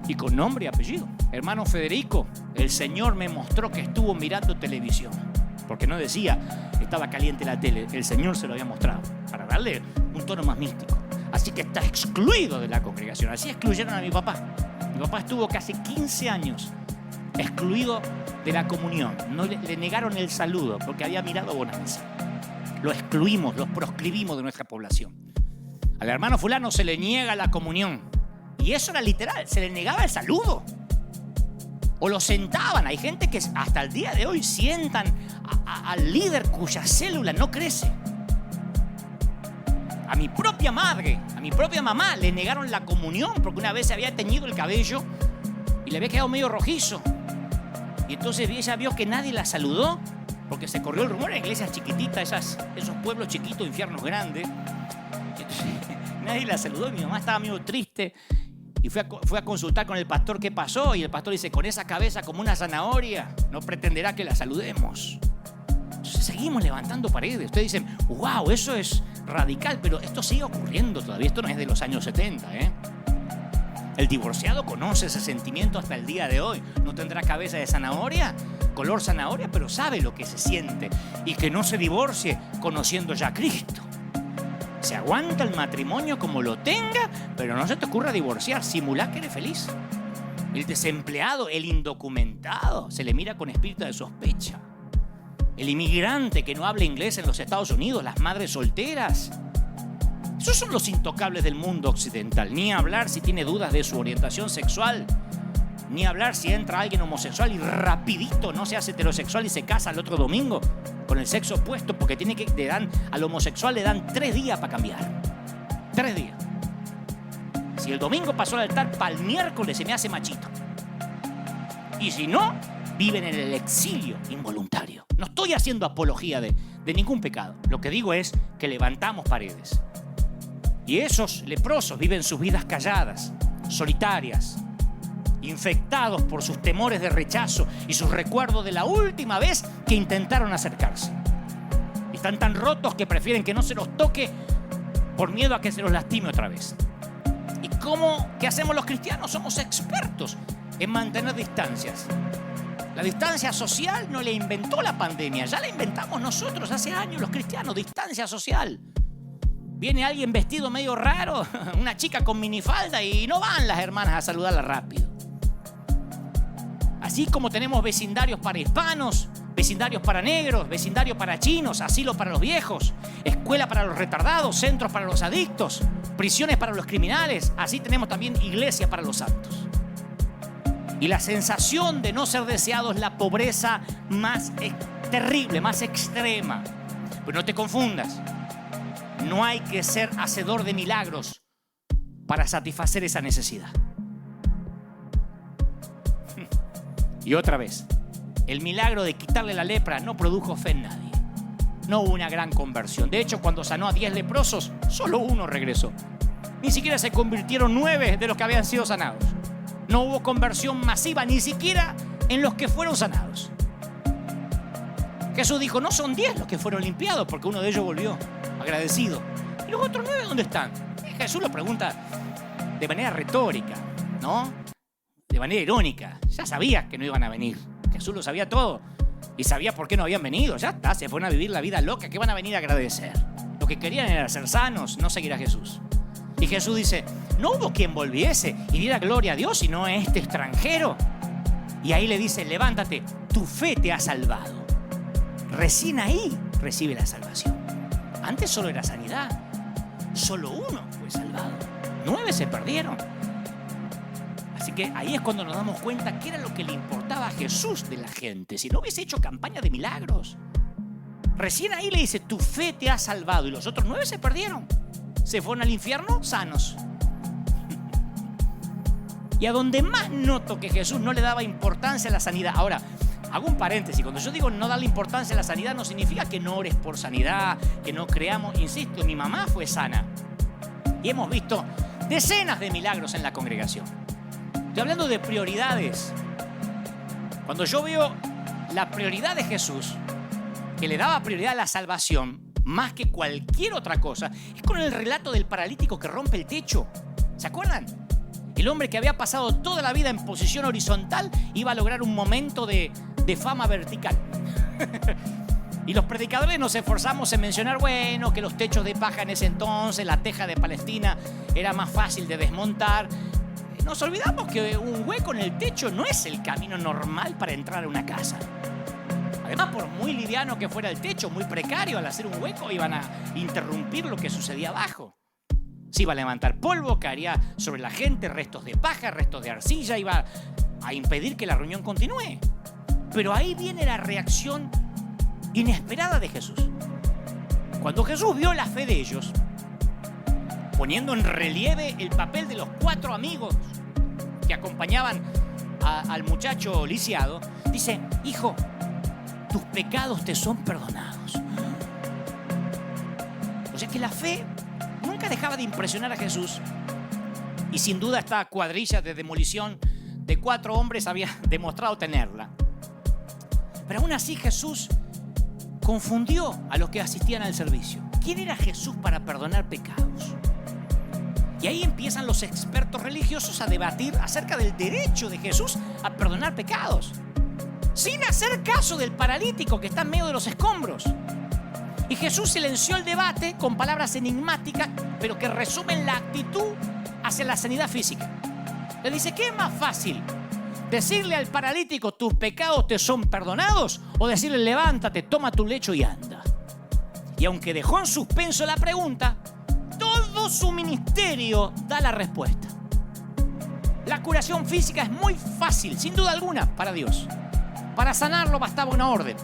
A: Y con nombre y apellido. Hermano Federico, el Señor me mostró que estuvo mirando televisión. Porque no decía, estaba caliente la tele. El Señor se lo había mostrado para darle un tono más místico. Así que está excluido de la congregación. Así excluyeron a mi papá. Mi papá estuvo casi 15 años excluido de la comunión. No le negaron el saludo porque había mirado Bonanza. Lo excluimos, lo proscribimos de nuestra población. Al hermano fulano se le niega la comunión. Y eso era literal, se le negaba el saludo. O lo sentaban. Hay gente que hasta el día de hoy sientan al líder cuya célula no crece. A mi propia madre, a mi propia mamá le negaron la comunión porque una vez se había teñido el cabello y le había quedado medio rojizo. Y entonces ella vio que nadie la saludó, porque se corrió el rumor en iglesias chiquititas, esos pueblos chiquitos, infiernos grandes. Entonces, nadie la saludó y mi mamá estaba medio triste. Y fue a consultar con el pastor qué pasó. Y el pastor dice, con esa cabeza como una zanahoria, no pretenderá que la saludemos. Entonces seguimos levantando paredes. Ustedes dicen, wow, eso es radical, pero esto sigue ocurriendo todavía. Esto no es de los años 70, ¿eh? El divorciado conoce ese sentimiento hasta el día de hoy. No tendrá cabeza de zanahoria, color zanahoria, pero sabe lo que se siente. Y que no se divorcie conociendo ya a Cristo. Se aguanta el matrimonio como lo tenga, pero no se te ocurra divorciar. Simulá que eres feliz. El desempleado, el indocumentado, se le mira con espíritu de sospecha. El inmigrante que no habla inglés en los Estados Unidos, las madres solteras. Esos son los intocables del mundo occidental. Ni hablar si tiene dudas de su orientación sexual. Ni hablar si entra alguien homosexual y rapidito no se hace heterosexual y se casa el otro domingo con el sexo opuesto, porque al homosexual le dan 3 días para cambiar. 3 días. Si el domingo pasó al altar, para el miércoles se me hace machito. Y si no, viven en el exilio involuntario. No estoy haciendo apología de ningún pecado. Lo que digo es que levantamos paredes. Y esos leprosos viven sus vidas calladas, solitarias, infectados por sus temores de rechazo y sus recuerdos de la última vez que intentaron acercarse. Y están tan rotos que prefieren que no se los toque por miedo a que se los lastime otra vez. ¿Y qué hacemos los cristianos? Somos expertos en mantener distancias. La distancia social no la inventó la pandemia, ya la inventamos nosotros hace años los cristianos, distancia social. Viene alguien vestido medio raro, una chica con minifalda, y no van las hermanas a saludarla rápido. Así como tenemos vecindarios para hispanos, vecindarios para negros, vecindarios para chinos, asilo para los viejos, escuela para los retardados, centros para los adictos, prisiones para los criminales, así tenemos también iglesia para los santos. Y la sensación de no ser deseado es la pobreza más terrible, más extrema. Pero no te confundas. No hay que ser hacedor de milagros para satisfacer esa necesidad. Y otra vez, el milagro de quitarle la lepra no produjo fe en nadie. No hubo una gran conversión. De hecho, cuando sanó a 10 leprosos, solo 1 regresó. Ni siquiera se convirtieron 9 de los que habían sido sanados. No hubo conversión masiva, ni siquiera en los que fueron sanados. Jesús dijo, no son 10 los que fueron limpiados, porque uno de ellos volvió agradecido. ¿Y los otros 9 dónde están? Y Jesús lo pregunta de manera retórica, ¿no? De manera irónica. Ya sabía que no iban a venir. Jesús lo sabía todo. Y sabía por qué no habían venido. Ya está, se fueron a vivir la vida loca. ¿Qué van a venir a agradecer? Lo que querían era ser sanos, no seguir a Jesús. Y Jesús dice, no hubo quien volviese y diera gloria a Dios, sino a este extranjero. Y ahí le dice, levántate, tu fe te ha salvado. Recién ahí recibe la salvación. Antes solo era sanidad. Solo uno fue salvado. 9 se perdieron. Así que ahí es cuando nos damos cuenta qué era lo que le importaba a Jesús de la gente. Si no hubiese hecho campaña de milagros. Recién ahí le dice, tu fe te ha salvado. Y los otros 9 se perdieron. Se fueron al infierno sanos. Y a donde más noto que Jesús no le daba importancia a la sanidad. Ahora, hago un paréntesis. Cuando yo digo no darle importancia a la sanidad, no significa que no ores por sanidad, que no creamos. Insisto, mi mamá fue sana. Y hemos visto decenas de milagros en la congregación. Estoy hablando de prioridades. Cuando yo veo la prioridad de Jesús, que le daba prioridad a la salvación más que cualquier otra cosa, es con el relato del paralítico que rompe el techo. ¿Se acuerdan? El hombre que había pasado toda la vida en posición horizontal iba a lograr un momento de fama vertical. Y los predicadores nos esforzamos en mencionar, bueno, que los techos de paja en ese entonces, la teja de Palestina, era más fácil de desmontar. Nos olvidamos que un hueco en el techo no es el camino normal para entrar a una casa. Además, por muy liviano que fuera el techo, muy precario, al hacer un hueco iban a interrumpir lo que sucedía abajo. Se iba a levantar polvo, caería sobre la gente, restos de paja, restos de arcilla, iba a impedir que la reunión continúe. Pero ahí viene la reacción inesperada de Jesús. Cuando Jesús vio la fe de ellos, poniendo en relieve el papel de los 4 amigos que acompañaban al muchacho lisiado, dice, hijo, tus pecados te son perdonados. O sea que la fe nunca dejaba de impresionar a Jesús. Y sin duda esta cuadrilla de demolición de 4 hombres había demostrado tenerla. Pero aún así Jesús confundió a los que asistían al servicio. ¿Quién era Jesús para perdonar pecados? Y ahí empiezan los expertos religiosos a debatir acerca del derecho de Jesús a perdonar pecados, sin hacer caso del paralítico que está en medio de los escombros. Y Jesús silenció el debate con palabras enigmáticas, pero que resumen la actitud hacia la sanidad física. Le dice, ¿qué es más fácil? ¿Decirle al paralítico, tus pecados te son perdonados? ¿O decirle, levántate, toma tu lecho y anda? Y aunque dejó en suspenso la pregunta, todo su ministerio da la respuesta. La curación física es muy fácil, sin duda alguna, para Dios. Para sanarlo bastaba una orden.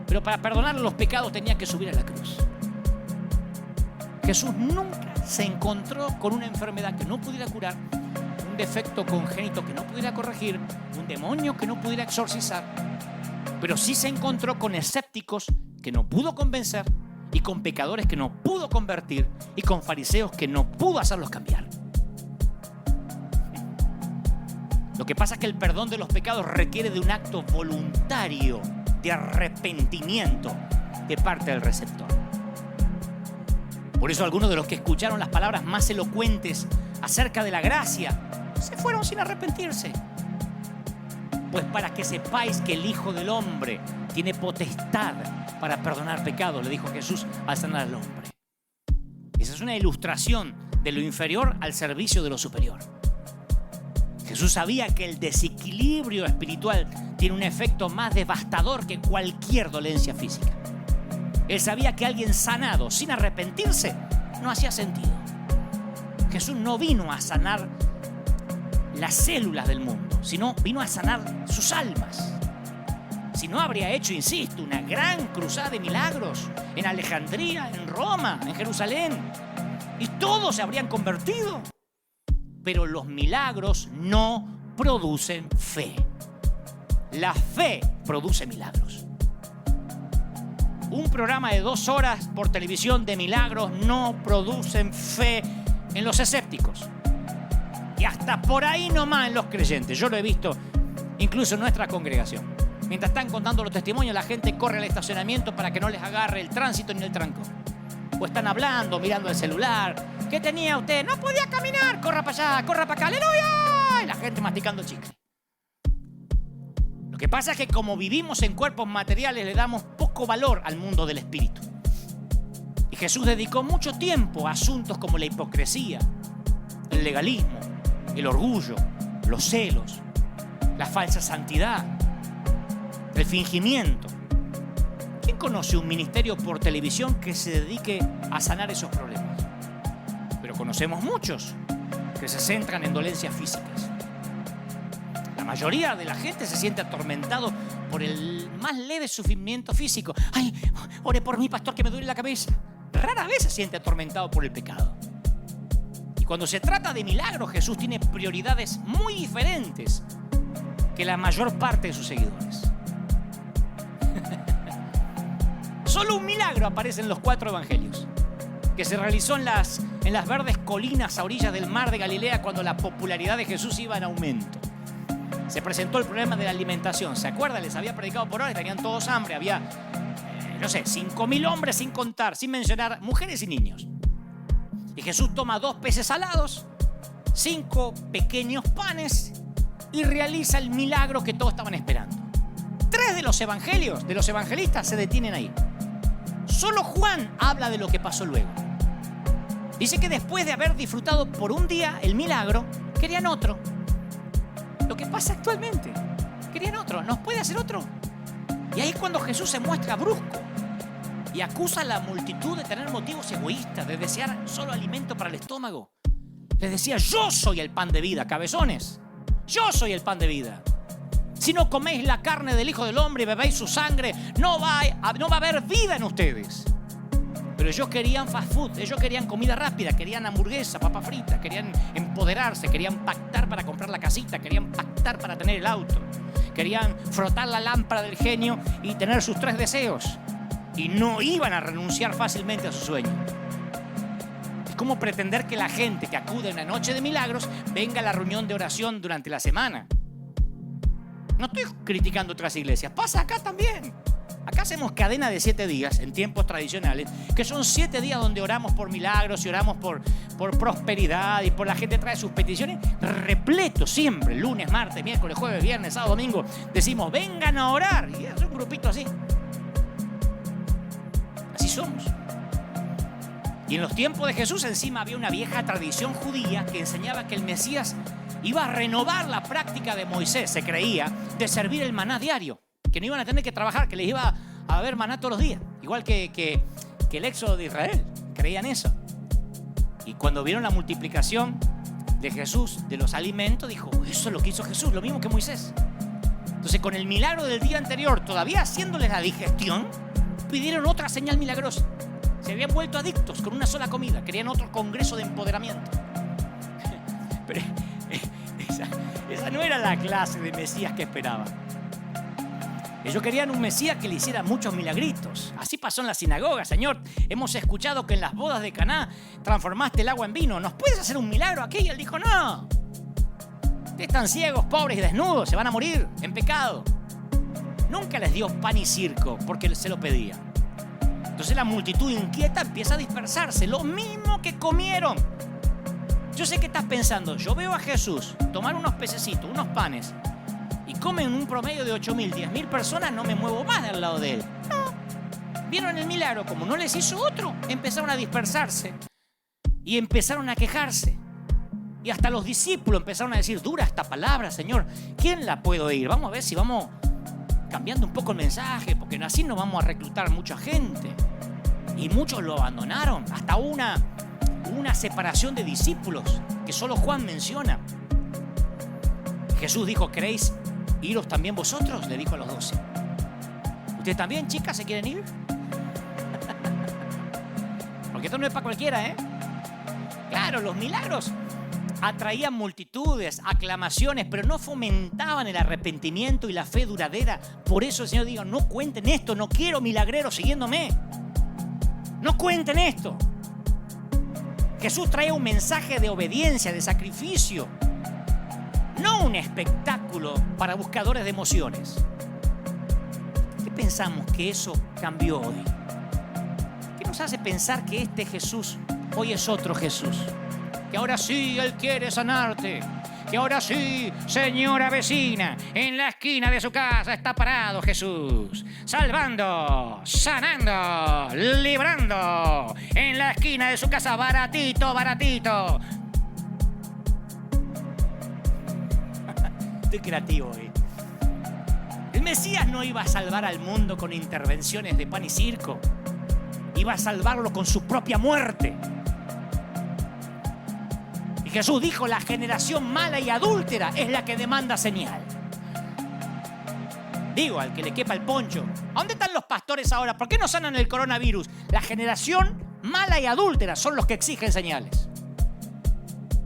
A: Pero para perdonarle los pecados tenía que subir a la cruz. Jesús nunca se encontró con una enfermedad que no pudiera curar, un defecto congénito que no pudiera corregir, un demonio que no pudiera exorcizar. Pero sí se encontró con escépticos que no pudo convencer, y con pecadores que no pudo convertir, y con fariseos que no pudo hacerlos cambiar. Lo que pasa es que el perdón de los pecados requiere de un acto voluntario de arrepentimiento de parte del receptor. Por eso algunos de los que escucharon las palabras más elocuentes acerca de la gracia se fueron sin arrepentirse. Pues para que sepáis que el Hijo del Hombre tiene potestad para perdonar pecados, le dijo Jesús al sanar al hombre. Esa es una ilustración de lo inferior al servicio de lo superior. Jesús sabía que el desequilibrio espiritual tiene un efecto más devastador que cualquier dolencia física. Él sabía que alguien sanado sin arrepentirse no hacía sentido. Jesús no vino a sanar las células del mundo, sino vino a sanar sus almas. Si no, habría hecho, insisto, una gran cruzada de milagros en Alejandría, en Roma, en Jerusalén, y todos se habrían convertido. Pero los milagros no producen fe. La fe produce milagros. Un programa de 2 horas por televisión de milagros no producen fe en los escépticos. Y hasta por ahí nomás en los creyentes. Yo lo he visto incluso en nuestra congregación. Mientras están contando los testimonios, la gente corre al estacionamiento para que no les agarre el tránsito ni el trancón. O están hablando, mirando el celular. ¿Qué tenía usted? No podía caminar. Corra para allá, corra para acá. ¡Aleluya! Y la gente masticando chicle. Lo que pasa es que como vivimos en cuerpos materiales, le damos poco valor al mundo del espíritu. Y Jesús dedicó mucho tiempo a asuntos como la hipocresía, el legalismo, el orgullo, los celos, la falsa santidad, el fingimiento. ¿Quién conoce un ministerio por televisión que se dedique a sanar esos problemas? Pero conocemos muchos que se centran en dolencias físicas. La mayoría de la gente se siente atormentado por el más leve sufrimiento físico. ¡Ay, ore por mí, pastor, que me duele la cabeza! Rara vez se siente atormentado por el pecado. Y cuando se trata de milagros, Jesús tiene prioridades muy diferentes que la mayor parte de sus seguidores. Solo un milagro aparece en los 4 evangelios, que se realizó en las verdes colinas a orillas del mar de Galilea cuando la popularidad de Jesús iba en aumento. Se presentó el problema de la alimentación. ¿Se acuerdan? Les había predicado por horas y tenían todos hambre. Había, 5.000 hombres sin contar, sin mencionar mujeres y niños. Y Jesús toma 2 peces salados, 5 pequeños panes y realiza el milagro que todos estaban esperando. 3 de los evangelios, de los evangelistas, se detienen ahí. Solo Juan habla de lo que pasó luego. Dice que después de haber disfrutado por un día el milagro, querían otro. Lo que pasa actualmente, querían otro. ¿Nos puede hacer otro? Y ahí es cuando Jesús se muestra brusco y acusa a la multitud de tener motivos egoístas, de desear solo alimento para el estómago. Les decía: yo soy el pan de vida, cabezones. Yo soy el pan de vida. Si no coméis la carne del Hijo del Hombre y bebéis su sangre, no va a haber vida en ustedes. Pero ellos querían fast food, ellos querían comida rápida, querían hamburguesa, papa frita, querían empoderarse, querían pactar para comprar la casita, querían pactar para tener el auto, querían frotar la lámpara del genio y tener sus 3 deseos. Y no iban a renunciar fácilmente a su sueño. Es como pretender que la gente que acude a una noche de milagros venga a la reunión de oración durante la semana. No estoy criticando otras iglesias, pasa acá también. Acá hacemos cadena de 7 días en tiempos tradicionales, que son 7 días donde oramos por milagros y oramos por prosperidad y por la gente trae sus peticiones, repleto siempre, lunes, martes, miércoles, jueves, viernes, sábado, domingo. Decimos: vengan a orar. Y es un grupito así. Así somos. Y en los tiempos de Jesús encima había una vieja tradición judía que enseñaba que el Mesías iba a renovar la práctica de Moisés, se creía, de servir el maná diario. Que no iban a tener que trabajar, que les iba a haber maná todos los días. Igual que el éxodo de Israel. Creían eso. Y cuando vieron la multiplicación de Jesús, de los alimentos, dijo: eso es lo que hizo Jesús, lo mismo que Moisés. Entonces, con el milagro del día anterior, todavía haciéndoles la digestión, pidieron otra señal milagrosa. Se habían vuelto adictos con una sola comida. Querían otro congreso de empoderamiento. Pero esa no era la clase de Mesías que esperaban. Ellos querían un Mesías que le hiciera muchos milagritos. Así pasó en la sinagoga: Señor, hemos escuchado que en las bodas de Caná transformaste el agua en vino. ¿Nos puedes hacer un milagro aquí? Y él dijo: no. Ustedes están ciegos, pobres y desnudos, se van a morir en pecado. Nunca les dio pan y circo porque se lo pedían. Entonces la multitud inquieta empieza a dispersarse, lo mismo que comieron. Yo sé que estás pensando: yo veo a Jesús tomar unos pececitos, unos panes, y comen un promedio de 8.000, 10.000 personas, no me muevo más del lado de él. No. Vieron el milagro, como no les hizo otro, empezaron a dispersarse y empezaron a quejarse. Y hasta los discípulos empezaron a decir: dura esta palabra, Señor, ¿quién la puede oír? Vamos a ver si vamos cambiando un poco el mensaje, porque así no vamos a reclutar mucha gente. Y muchos lo abandonaron, hasta una separación de discípulos que solo Juan menciona. Jesús dijo: ¿queréis iros también vosotros? Le dijo a los 12. ¿Ustedes también, chicas, se quieren ir? Porque esto no es para cualquiera, ¿eh? Claro, los milagros atraían multitudes, aclamaciones, pero no fomentaban el arrepentimiento y la fe duradera. Por eso el Señor dijo: no cuenten esto, no quiero milagreros siguiéndome. No cuenten esto. Jesús trae un mensaje de obediencia, de sacrificio, no un espectáculo para buscadores de emociones. ¿Qué pensamos que eso cambió hoy? ¿Qué nos hace pensar que este Jesús hoy es otro Jesús? Que ahora sí Él quiere sanarte. Que ahora sí, señora vecina, en la esquina de su casa está parado Jesús, salvando, sanando, librando. En la esquina de su casa, baratito, baratito. Estoy creativo hoy. El Mesías no iba a salvar al mundo con intervenciones de pan y circo. Iba a salvarlo con su propia muerte. Y Jesús dijo, la generación mala y adúltera es la que demanda señal. Digo, al que le quepa el poncho, ¿a dónde están los pastores ahora? ¿Por qué no sanan el coronavirus? La generación mala y adúltera son los que exigen señales.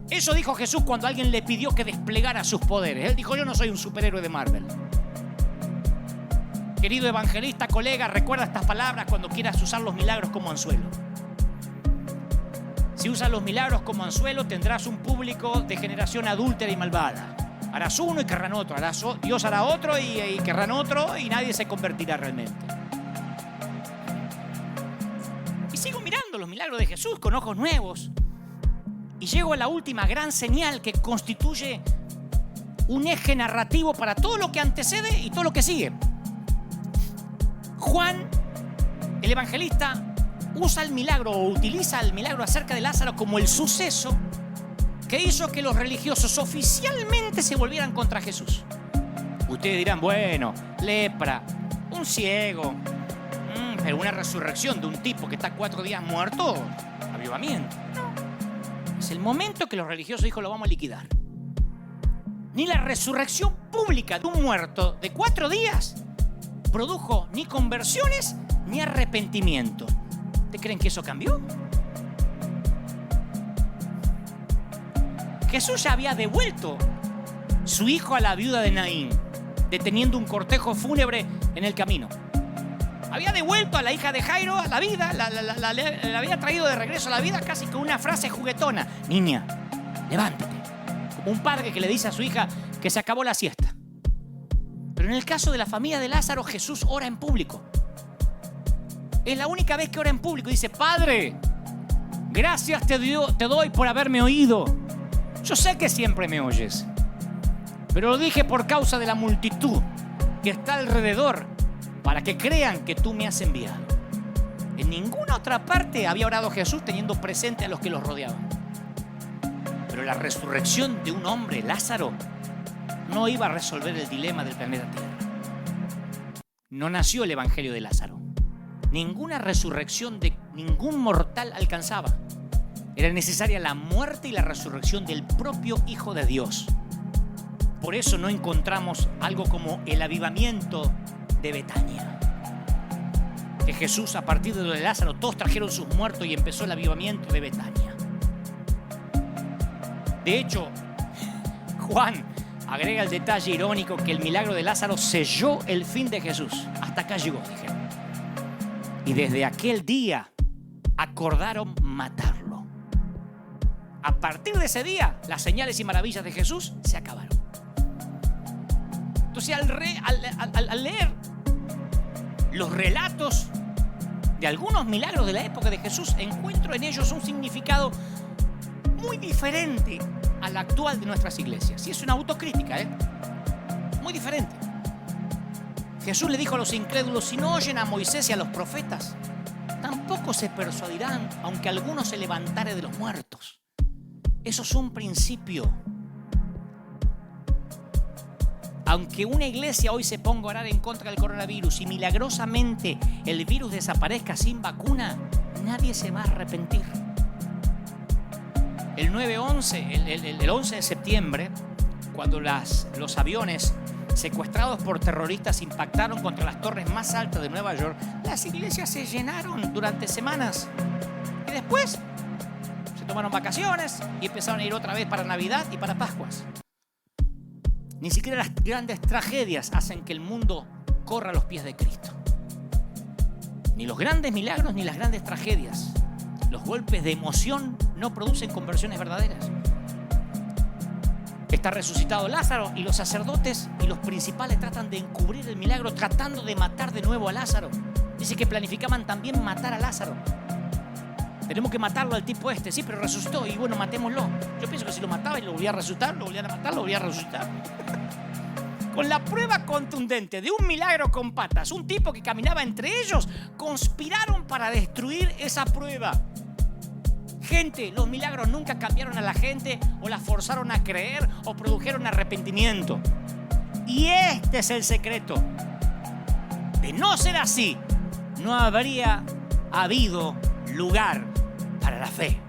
A: Eso dijo Jesús cuando alguien le pidió que desplegara sus poderes. Él dijo, yo no soy un superhéroe de Marvel. Querido evangelista, colega, recuerda estas palabras cuando quieras usar los milagros como anzuelo. Si usas los milagros como anzuelo, tendrás un público de generación adúltera y malvada. Harás uno y querrán otro. Dios hará otro y querrán otro y nadie se convertirá realmente. Y sigo mirando los milagros de Jesús con ojos nuevos. Y llego a la última gran señal que constituye un eje narrativo para todo lo que antecede y todo lo que sigue. Juan, el evangelista, usa el milagro o utiliza el milagro acerca de Lázaro como el suceso que hizo que los religiosos oficialmente se volvieran contra Jesús. Ustedes dirán, bueno, lepra, un ciego, pero una resurrección de un tipo que está 4 días muerto, avivamiento. No. Es el momento que los religiosos dijo, lo vamos a liquidar. Ni la resurrección pública de un muerto de 4 días produjo ni conversiones ni arrepentimiento. ¿Ustedes creen que eso cambió? Jesús ya había devuelto su hijo a la viuda de Naín, deteniendo un cortejo fúnebre en el camino. Había devuelto a la hija de Jairo a la vida, la había traído de regreso a la vida casi con una frase juguetona. Niña, levántate. Como un padre que le dice a su hija que se acabó la siesta. Pero en el caso de la familia de Lázaro, Jesús ora en público. Es la única vez que ora en público. Dice, Padre, gracias te doy por haberme oído. Yo sé que siempre me oyes, pero lo dije por causa de la multitud que está alrededor, para que crean que tú me has enviado. En ninguna otra parte había orado Jesús teniendo presente a los que los rodeaban. Pero la resurrección de un hombre, Lázaro, no iba a resolver el dilema del planeta Tierra. No nació el evangelio de Lázaro. Ninguna resurrección de ningún mortal alcanzaba. Era necesaria la muerte y la resurrección del propio Hijo de Dios. Por eso no encontramos algo como el avivamiento de Betania. Que Jesús, a partir de lo de Lázaro, todos trajeron sus muertos y empezó el avivamiento de Betania. De hecho, Juan agrega el detalle irónico que el milagro de Lázaro selló el fin de Jesús. Hasta acá llegó, dijeron. Y desde aquel día acordaron matarlo. A partir de ese día, las señales y maravillas de Jesús se acabaron. Entonces, al leer los relatos de algunos milagros de la época de Jesús, encuentro en ellos un significado muy diferente al actual de nuestras iglesias. Y es una autocrítica, muy diferente. Jesús le dijo a los incrédulos, si no oyen a Moisés y a los profetas, tampoco se persuadirán, aunque alguno se levantare de los muertos. Eso es un principio. Aunque una iglesia hoy se ponga a orar en contra del coronavirus y milagrosamente el virus desaparezca sin vacuna, nadie se va a arrepentir. El 9/11, el 11 de septiembre, cuando los aviones secuestrados por terroristas impactaron contra las torres más altas de Nueva York, las iglesias se llenaron durante semanas. Y después se tomaron vacaciones y empezaron a ir otra vez para Navidad y para Pascuas. Ni siquiera las grandes tragedias hacen que el mundo corra a los pies de Cristo. Ni los grandes milagros ni las grandes tragedias. Los golpes de emoción no producen conversiones verdaderas. Está resucitado Lázaro y los sacerdotes y los principales tratan de encubrir el milagro, tratando de matar de nuevo a Lázaro. Dice que planificaban también matar a Lázaro. Tenemos que matarlo al tipo este, sí, pero resucitó y bueno, matémoslo. Yo pienso que si lo mataba y lo volvía a resucitar, lo volvían a matar, lo volvía a resucitar. Con la prueba contundente de un milagro con patas, un tipo que caminaba entre ellos, conspiraron para destruir esa prueba. Gente, los milagros nunca cambiaron a la gente o la forzaron a creer o produjeron arrepentimiento. Y este es el secreto. De no ser así, no habría habido lugar para la fe.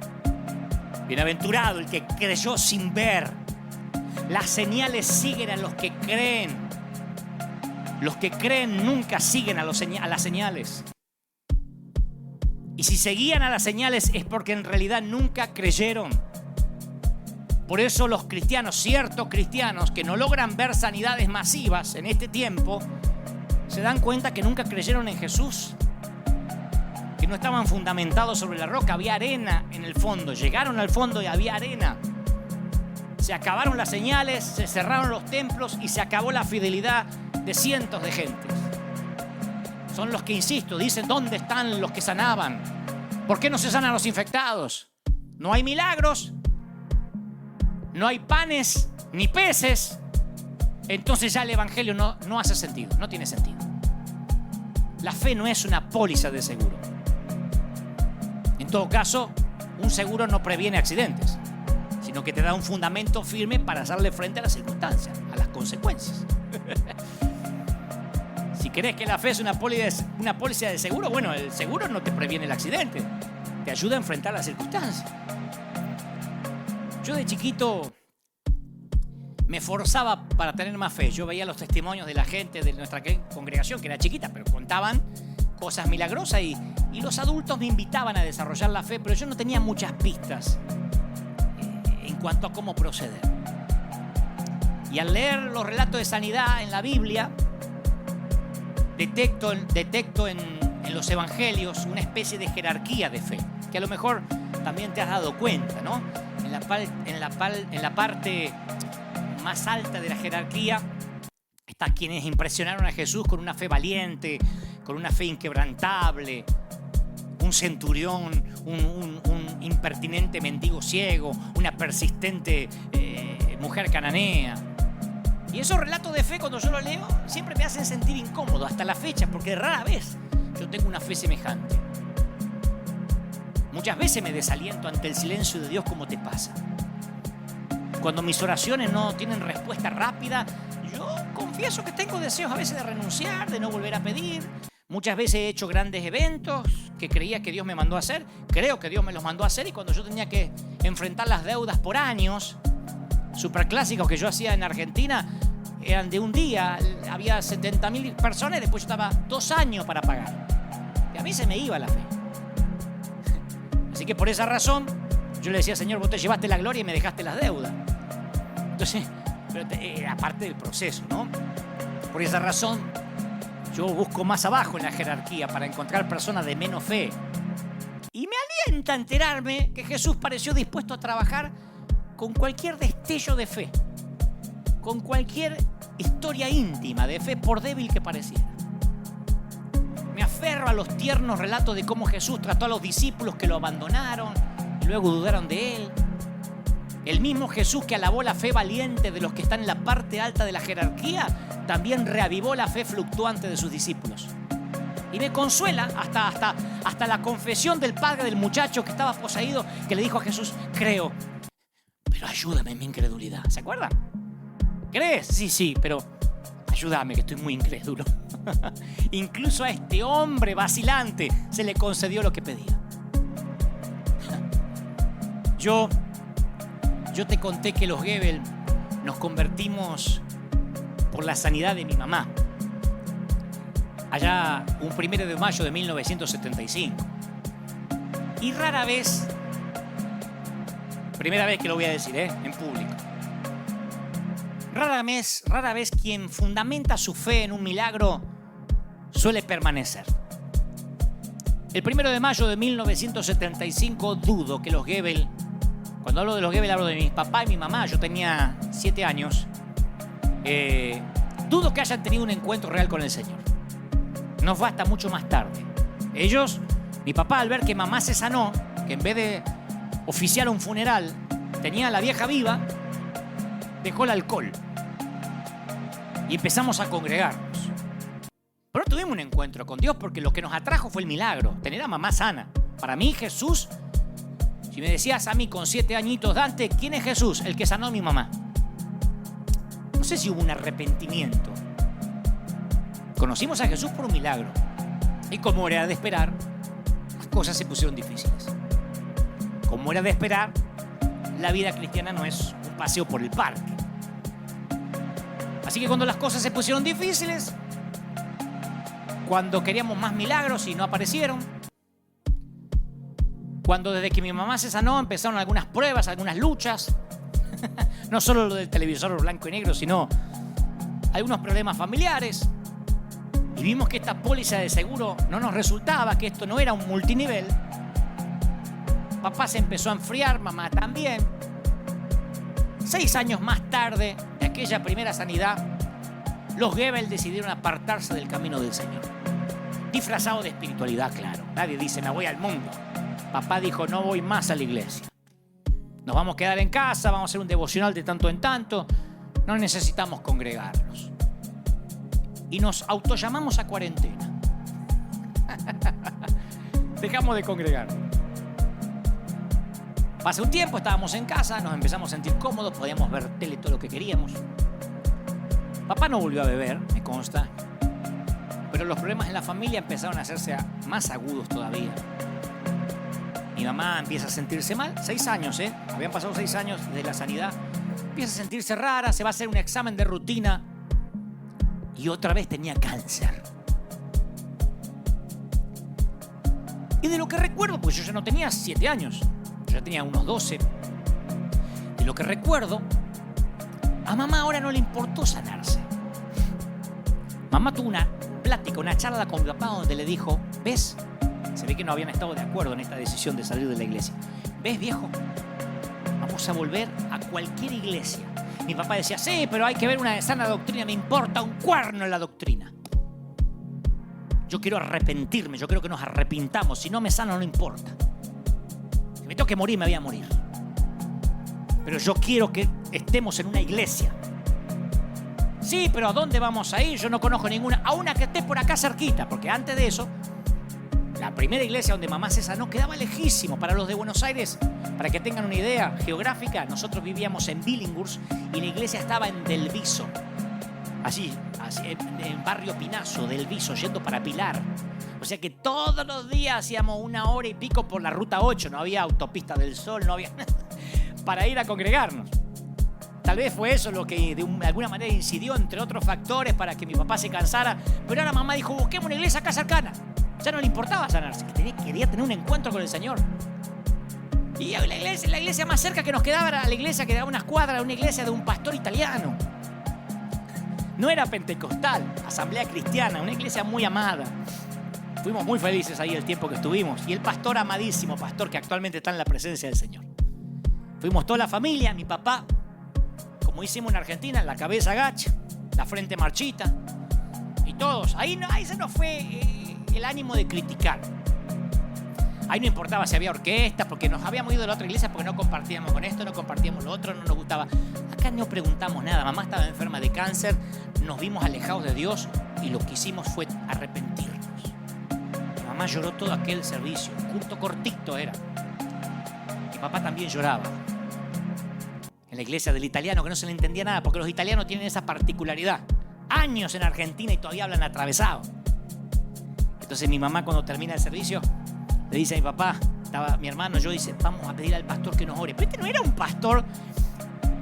A: Bienaventurado el que creyó sin ver. Las señales siguen a los que creen. Los que creen nunca siguen a las señales. Y si seguían a las señales es porque en realidad nunca creyeron. Por eso los cristianos, ciertos cristianos que no logran ver sanidades masivas en este tiempo, se dan cuenta que nunca creyeron en Jesús, que no estaban fundamentados sobre la roca, había arena en el fondo. Llegaron al fondo y había arena. Se acabaron las señales, se cerraron los templos y se acabó la fidelidad de cientos de gentes. Son los que, insisto, dicen: ¿dónde están los que sanaban? ¿Por qué no se sanan los infectados? No hay milagros, no hay panes ni peces. Entonces ya el evangelio no hace sentido, no tiene sentido. La fe no es una póliza de seguro. En todo caso, un seguro no previene accidentes, sino que te da un fundamento firme para hacerle frente a las circunstancias, a las consecuencias. Si crees que la fe es una póliza de seguro, bueno, el seguro no te previene el accidente, te ayuda a enfrentar las circunstancias. Yo de chiquito me forzaba para tener más fe. Yo veía los testimonios de la gente de nuestra congregación, que era chiquita, pero contaban cosas milagrosas y los adultos me invitaban a desarrollar la fe, pero yo no tenía muchas pistas en cuanto a cómo proceder. Y al leer los relatos de sanidad en la Biblia, detecto en los evangelios una especie de jerarquía de fe, que a lo mejor también te has dado cuenta, ¿no? En la parte más alta de la jerarquía están quienes impresionaron a Jesús con una fe valiente, con una fe inquebrantable, un centurión, un impertinente mendigo ciego, una persistente mujer cananea. Y esos relatos de fe, cuando yo los leo, siempre me hacen sentir incómodo hasta la fecha, porque rara vez yo tengo una fe semejante. Muchas veces me desaliento ante el silencio de Dios, como te pasa. Cuando mis oraciones no tienen respuesta rápida, yo confieso que tengo deseos a veces de renunciar, de no volver a pedir. Muchas veces he hecho grandes eventos que creía que Dios me mandó a hacer. Creo que Dios me los mandó a hacer, y cuando yo tenía que enfrentar las deudas por años, superclásicos que yo hacía en Argentina, eran de un día, había 70.000 personas y después yo estaba 2 años para pagar. Y a mí se me iba la fe. Así que por esa razón yo le decía: Señor, vos te llevaste la gloria y me dejaste las deudas. Entonces, era parte del proceso, ¿no? Por esa razón yo busco más abajo en la jerarquía para encontrar personas de menos fe. Y me alienta enterarme que Jesús pareció dispuesto a trabajar con cualquier destello de fe, con cualquier historia íntima de fe, por débil que pareciera. Me aferro a los tiernos relatos de cómo Jesús trató a los discípulos que lo abandonaron y luego dudaron de él. El mismo Jesús que alabó la fe valiente de los que están en la parte alta de la jerarquía, también reavivó la fe fluctuante de sus discípulos. Y me consuela hasta la confesión del padre del muchacho que estaba poseído, que le dijo a Jesús: creo, pero ayúdame en mi incredulidad. ¿Se acuerdan? ¿Crees? Sí, pero ayúdame, que estoy muy incrédulo. Incluso a este hombre vacilante se le concedió lo que pedía. Yo te conté que los Gebel nos convertimos por la sanidad de mi mamá, allá un 1 de mayo de 1975. Y rara vez, primera vez que lo voy a decir, en público, rara vez quien fundamenta su fe en un milagro suele permanecer. El 1 de mayo de 1975 dudo que los Gebel, cuando hablo de los Gebel hablo de mi papá y mi mamá, yo tenía 7 años, dudo que hayan tenido un encuentro real con el Señor. Nos va hasta mucho más tarde. Ellos, mi papá, al ver que mamá se sanó, que en vez de oficiar un funeral tenía a la vieja viva, dejó el alcohol y empezamos a congregarnos. Pero tuvimos un encuentro con Dios porque lo que nos atrajo fue el milagro, tener a mamá sana. Para mí Jesús Si me decías a mí con 7 añitos, Dante, ¿quién es Jesús? El que sanó a mi mamá. No sé si hubo un arrepentimiento. Conocimos a Jesús por un milagro. Y como era de esperar, las cosas se pusieron difíciles. Como era de esperar, la vida cristiana no es un paseo por el parque. Así que cuando las cosas se pusieron difíciles, cuando queríamos más milagros y no aparecieron, cuando desde que mi mamá se sanó empezaron algunas pruebas, algunas luchas, no solo lo del televisor blanco y negro, sino algunos problemas familiares, y vimos que esta póliza de seguro no nos resultaba, que esto no era un multinivel. Papá se empezó a enfriar, mamá también. 6 años más tarde de aquella primera sanidad, los Goebbels decidieron apartarse del camino del Señor. Disfrazado de espiritualidad, claro. Nadie dice, me voy al mundo. Papá dijo, no voy más a la iglesia. Nos vamos a quedar en casa, vamos a hacer un devocional de tanto en tanto. No necesitamos congregarnos. Y nos autollamamos a cuarentena. Dejamos de congregarnos. Pasó un tiempo, estábamos en casa, nos empezamos a sentir cómodos, podíamos ver tele todo lo que queríamos. Papá no volvió a beber, me consta. Pero los problemas en la familia empezaron a hacerse más agudos todavía. Mi mamá empieza a sentirse mal, 6 años, habían pasado 6 años de la sanidad. Empieza a sentirse rara, se va a hacer un examen de rutina y otra vez tenía cáncer. Y de lo que recuerdo, pues yo ya no tenía 7 años, yo ya tenía unos 12. De lo que recuerdo, a mamá ahora no le importó sanarse. Mamá tuvo una plática, una charla con mi papá donde le dijo, ¿ves? Se ve que no habían estado de acuerdo en esta decisión de salir de la iglesia. ¿Ves, viejo? Vamos a volver a cualquier iglesia. Mi papá decía, sí, pero hay que ver una de sana doctrina. Me importa un cuerno en la doctrina. Yo quiero arrepentirme, yo quiero que nos arrepintamos. Si no me sano, no importa. Si me tengo que morir, me voy a morir. Pero yo quiero que estemos en una iglesia. Sí, pero ¿a dónde vamos a ir? Yo no conozco ninguna. A una que esté por acá cerquita, porque antes de eso, la primera iglesia donde mamá se sanó quedaba lejísimo. Para los de Buenos Aires, para que tengan una idea geográfica, nosotros vivíamos en Billinghurst y la iglesia estaba en Del Viso. Allí, en Barrio Pinazo, Del Viso, yendo para Pilar. O sea que todos los días hacíamos 1 hora y pico por la ruta 8. No había autopista del Sol, no había para ir a congregarnos. Tal vez fue eso lo que de alguna manera incidió, entre otros factores, para que mi papá se cansara. Pero ahora mamá dijo, busquemos una iglesia acá cercana. Ya no le importaba sanarse, quería tener un encuentro con el Señor. Y la iglesia más cerca que nos quedaba era la iglesia que daba unas cuadras, una iglesia de un pastor italiano. No era pentecostal, asamblea cristiana, una iglesia muy amada. Fuimos muy felices ahí el tiempo que estuvimos. Y el pastor amadísimo, pastor que actualmente está en la presencia del Señor. Fuimos toda la familia, mi papá, como hicimos en Argentina, la cabeza agacha, la frente marchita. Y todos, ahí se nos fue el ánimo de criticar. Ahí no importaba si había orquesta, porque nos habíamos ido de la otra iglesia porque no compartíamos con esto, no compartíamos lo otro, no nos gustaba. Acá no preguntamos nada. Mamá estaba enferma de cáncer, nos vimos alejados de Dios y lo que hicimos fue arrepentirnos. Mi mamá lloró todo aquel servicio, un culto cortito era. Mi papá también lloraba. En la iglesia del italiano, que no se le entendía nada, porque los italianos tienen esa particularidad. Años en Argentina y todavía hablan atravesado. Entonces mi mamá, cuando termina el servicio, le dice a mi papá, estaba mi hermano, yo, dice, vamos a pedir al pastor que nos ore. Pero este no era un pastor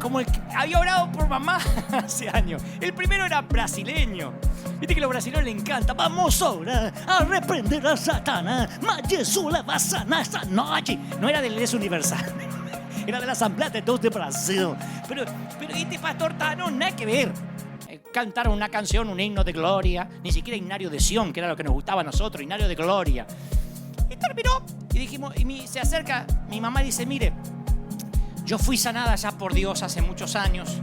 A: como el que había orado por mamá hace años. El primero era brasileño. Viste que a los brasileños les encanta. Vamos ahora a reprender a Satanás. Mas Jesús le va a sanar esta noche. No era de la Iglesia Universal. Era de la Asamblea de Deus de Brasil. Pero este pastor no, nada que ver. Cantaron una canción, un himno de gloria. Ni siquiera himnario de Sion, que era lo que nos gustaba a nosotros. Himnario de gloria. Y terminó. Y dijimos, se acerca mi mamá y dice, mire, yo fui sanada ya por Dios hace muchos años.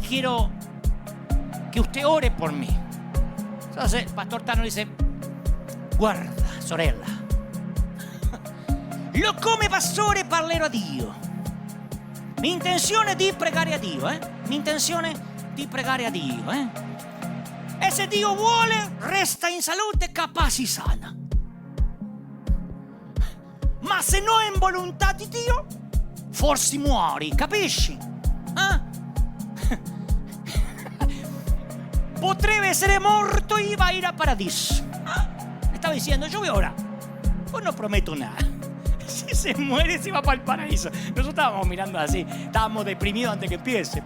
A: Quiero que usted ore por mí. Entonces el pastor Tano dice, guarda, sorella. Lo come pastore parlerò a Dio. Mi intenzione è di pregare a Dio, Mi intenzione di pregare a Dio, E se Dio vuole, resta in salute, capace sana. Ma se no è in volontà di Dio, forse muori, capisci? Potrebbe essere morto y va a ir a paradiso. Estaba diciendo, yo voy a orar. Pues no prometo nada. Si se muere, se va para el paraíso. Nosotros estábamos mirando así, estábamos deprimidos antes que empiece.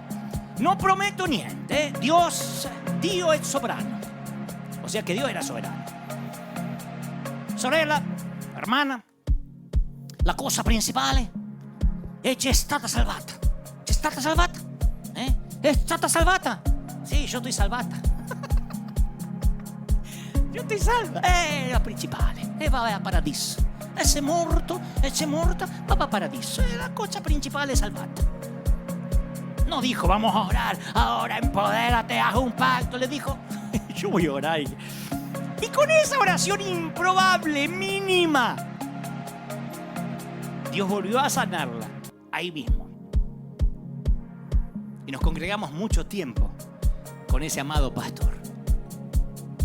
A: No prometo niente, Dios es soberano. O sea que Dios era soberano. Sorella, hermana, la cosa principale è che è stata salvata. C'è stata salvata? È stata salvata? Sì, io estoy salvata. Io estoy salva. La principale. E va a paradiso. E se è morto, e c'è morta, va a paradiso. E la cosa principale è salvata. No dijo, vamos a orar, ahora empodérate, haz un pacto. Le dijo, yo voy a orar. Y con esa oración improbable, mínima, Dios volvió a sanarla ahí mismo. Y nos congregamos mucho tiempo con ese amado pastor.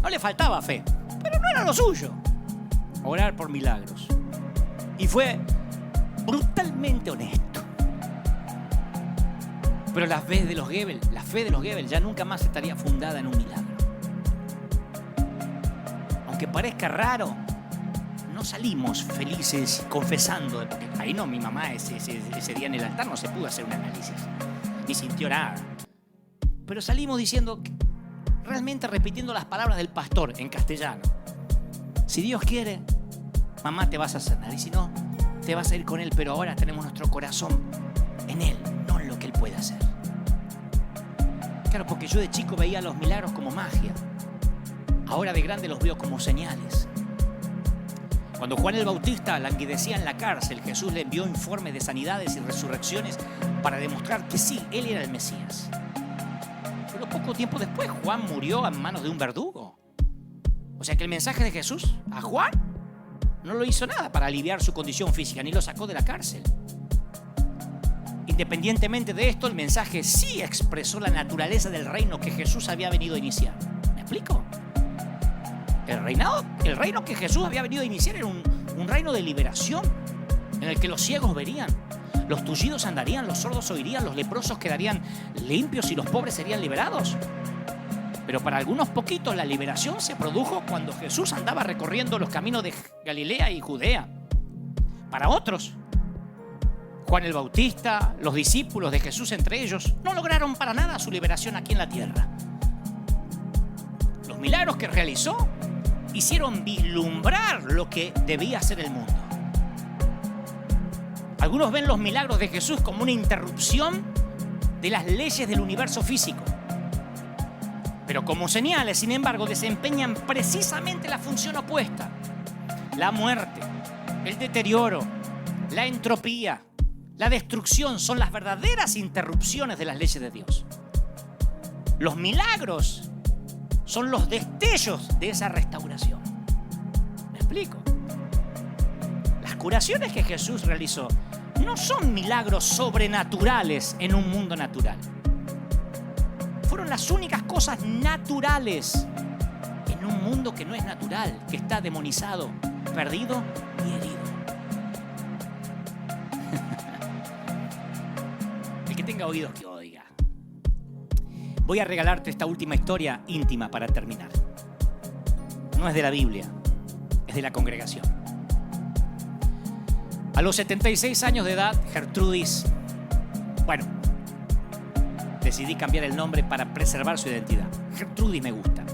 A: No le faltaba fe, pero no era lo suyo. Orar por milagros. Y fue brutalmente honesto. Pero la fe de los Goebbels ya nunca más estaría fundada en un milagro. Aunque parezca raro, no salimos felices confesando. Ahí no, mi mamá ese día en el altar no se pudo hacer un análisis, ni sintió nada. Pero salimos diciendo, realmente repitiendo las palabras del pastor en castellano. Si Dios quiere, mamá, te vas a sanar. Y si no, te vas a ir con Él. Pero ahora tenemos nuestro corazón en Él, no en lo que Él puede hacer. Claro, porque yo de chico veía los milagros como magia. Ahora de grande los veo como señales. Cuando Juan el Bautista languidecía en la cárcel, Jesús le envió informes de sanidades y resurrecciones para demostrar que sí, Él era el Mesías. Pero poco tiempo después, Juan murió a manos de un verdugo. O sea que el mensaje de Jesús a Juan no lo hizo nada para aliviar su condición física, ni lo sacó de la cárcel. Independientemente de esto, el mensaje sí expresó la naturaleza del reino que Jesús había venido a iniciar. ¿Me explico? El reino que Jesús había venido a iniciar era un reino de liberación, en el que los ciegos verían, los tullidos andarían, los sordos oirían, los leprosos quedarían limpios y los pobres serían liberados. Pero para algunos poquitos la liberación se produjo cuando Jesús andaba recorriendo los caminos de Galilea y Judea. Para otros, Juan el Bautista, los discípulos de Jesús entre ellos, no lograron para nada su liberación aquí en la tierra. Los milagros que realizó hicieron vislumbrar lo que debía ser el mundo. Algunos ven los milagros de Jesús como una interrupción de las leyes del universo físico. Pero como señales, sin embargo, desempeñan precisamente la función opuesta. La muerte, el deterioro, la entropía, la destrucción son las verdaderas interrupciones de las leyes de Dios. Los milagros son los destellos de esa restauración. ¿Me explico? Las curaciones que Jesús realizó no son milagros sobrenaturales en un mundo natural. Fueron las únicas cosas naturales en un mundo que no es natural, que está demonizado, perdido y herido. El que tenga oídos que oiga. Voy a regalarte esta última historia íntima para terminar. No es de la Biblia, es de la congregación. A los 76 años de edad, Gertrudis, decidí cambiar el nombre para preservar su identidad. Gertrudis me gusta.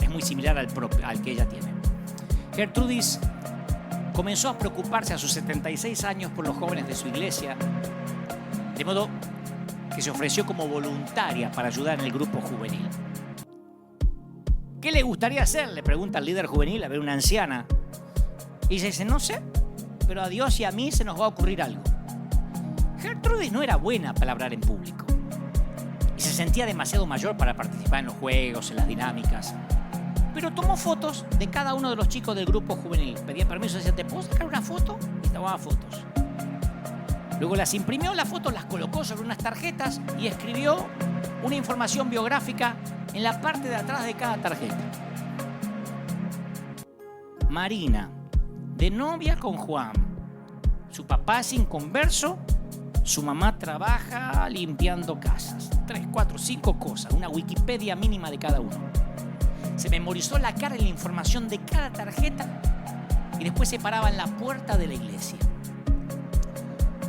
A: Es muy similar al que ella tiene. Gertrudis comenzó a preocuparse a sus 76 años por los jóvenes de su iglesia, de modo que se ofreció como voluntaria para ayudar en el grupo juvenil. ¿Qué le gustaría hacer?, le pregunta al líder juvenil, a ver, una anciana. Y ella dice, no sé, pero a Dios y a mí se nos va a ocurrir algo. Gertrudis no era buena para hablar en público y se sentía demasiado mayor para participar en los juegos, en las dinámicas. Pero tomó fotos de cada uno de los chicos del grupo juvenil. Pedía permiso, decía, ¿te puedo sacar una foto? Y tomaba fotos. Luego las imprimió, las fotos las colocó sobre unas tarjetas y escribió una información biográfica en la parte de atrás de cada tarjeta. Marina, de novia con Juan, Su papá es inconverso, su mamá trabaja limpiando casas. 3, 4, 5 cosas, una Wikipedia mínima de cada uno. Se memorizó la cara y la información de cada tarjeta y después se paraba en la puerta de la iglesia.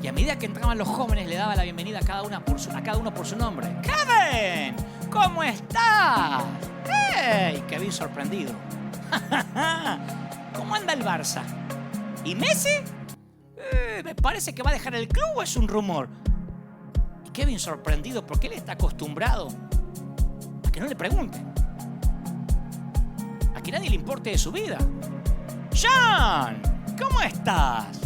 A: Y a medida que entraban los jóvenes le daba la bienvenida a cada uno por su nombre. ¡Kevin! ¿Cómo estás? ¡Hey! Kevin sorprendido. ¿Cómo anda el Barça? ¿Y Messi? Me parece que va a dejar el club o es un rumor. Y Kevin sorprendido porque él está acostumbrado a que no le pregunten, a que nadie le importe de su vida. ¡John! ¿Cómo estás?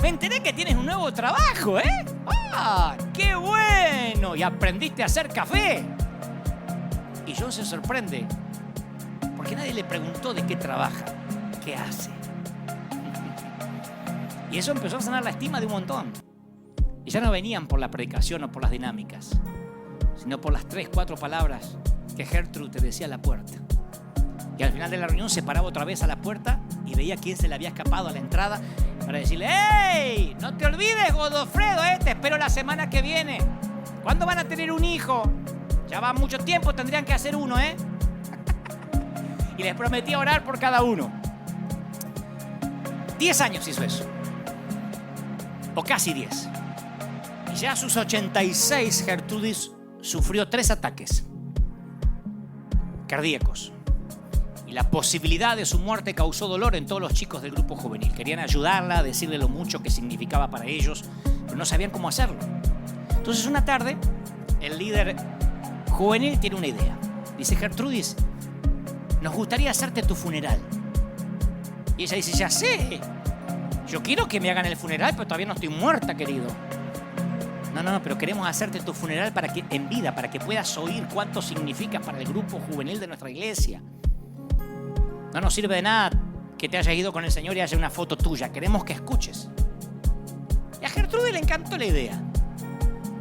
A: Me enteré que tienes un nuevo trabajo, ¿eh? ¡Ah! ¡Qué bueno! Y aprendiste a hacer café. Y John se sorprende porque nadie le preguntó de qué trabaja, qué hace. Y eso empezó a sanar la estima de un montón. Y ya no venían por la predicación o por las dinámicas, sino por las 3, 4 palabras que Gertrude te decía a la puerta. Y al final de la reunión se paraba otra vez a la puerta y veía quién se le había escapado a la entrada para decirle: ¡Hey! No te olvides, Godofredo, te espero la semana que viene. ¿Cuándo van a tener un hijo? Ya va mucho tiempo, tendrían que hacer uno, Y les prometía orar por cada uno. 10 años hizo eso. O casi 10. Y ya a sus 86, Gertrudis sufrió 3 ataques cardíacos. Y la posibilidad de su muerte causó dolor en todos los chicos del grupo juvenil. Querían ayudarla, decirle lo mucho que significaba para ellos, pero no sabían cómo hacerlo. Entonces una tarde, el líder juvenil tiene una idea. Dice: Gertrudis, nos gustaría hacerte tu funeral. Y ella dice: ya sé, yo quiero que me hagan el funeral, pero todavía no estoy muerta, querido. No, pero queremos hacerte tu funeral en vida, para que puedas oír cuánto significa para el grupo juvenil de nuestra iglesia. No nos sirve de nada que te hayas ido con el Señor y haya una foto tuya. Queremos que escuches. Y a Gertrude le encantó la idea.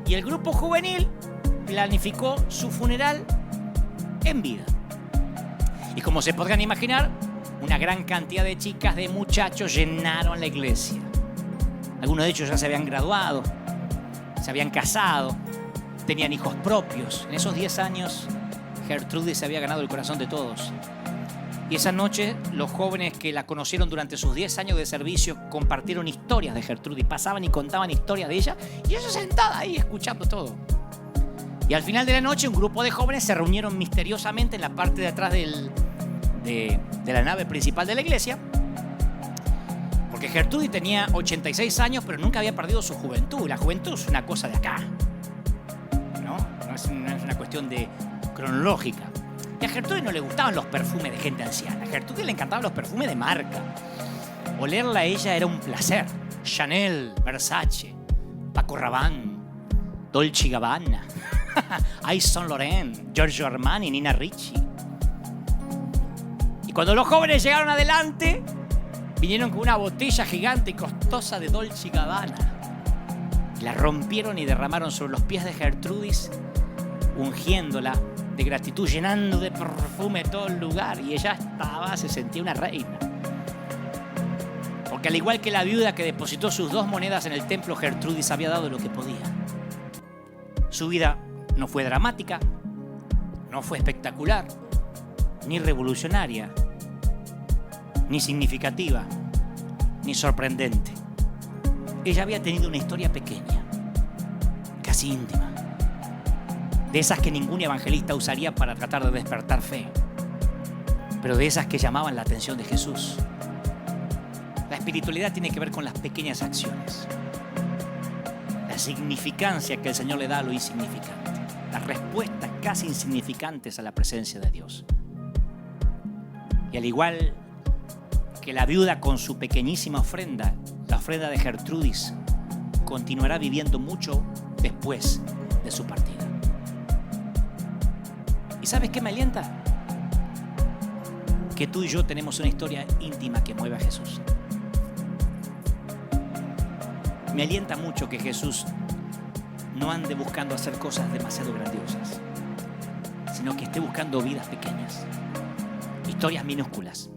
A: Y el grupo juvenil planificó su funeral en vida. Y como se podrán imaginar, una gran cantidad de chicas, de muchachos llenaron la iglesia. Algunos de ellos ya se habían graduado, se habían casado, tenían hijos propios. En esos 10 años, Gertrude se había ganado el corazón de todos. Y esa noche, los jóvenes que la conocieron durante sus 10 años de servicio compartieron historias de Gertrude, pasaban y contaban historias de ella, y ella sentada ahí escuchando todo. Y al final de la noche, un grupo de jóvenes se reunieron misteriosamente en la parte de atrás de la nave principal de la iglesia, porque Gertrude tenía 86 años, pero nunca había perdido su juventud. La juventud es una cosa de acá, no es una cuestión cronológica. Y a Gertrude no le gustaban los perfumes de gente anciana. A Gertrude le encantaban los perfumes de marca. Olerla a ella era un placer. Chanel, Versace, Paco Rabanne, Dolce & Gabbana, Yves Saint Laurent, Giorgio Armani, Nina Ricci. Y cuando los jóvenes llegaron adelante, vinieron con una botella gigante y costosa de Dolce & Gabbana. La rompieron y derramaron sobre los pies de Gertrudis, ungiéndola de gratitud, llenando de perfume todo el lugar. Y ella se sentía una reina. Porque al igual que la viuda que depositó sus 2 monedas en el templo, Gertrudis había dado lo que podía. Su vida no fue dramática, no fue espectacular, ni revolucionaria, ni significativa, ni sorprendente. Ella había tenido una historia pequeña, casi íntima, de esas que ningún evangelista usaría para tratar de despertar fe, pero de esas que llamaban la atención de Jesús. La espiritualidad tiene que ver con las pequeñas acciones, la significancia que el Señor le da a lo insignificante, las respuestas casi insignificantes a la presencia de Dios. Y al igual que la viuda con su pequeñísima ofrenda, la ofrenda de Gertrudis continuará viviendo mucho después de su partida. ¿Y sabes qué me alienta? Que tú y yo tenemos una historia íntima que mueve a Jesús. Me alienta mucho que Jesús no ande buscando hacer cosas demasiado grandiosas, sino que esté buscando vidas pequeñas, historias minúsculas.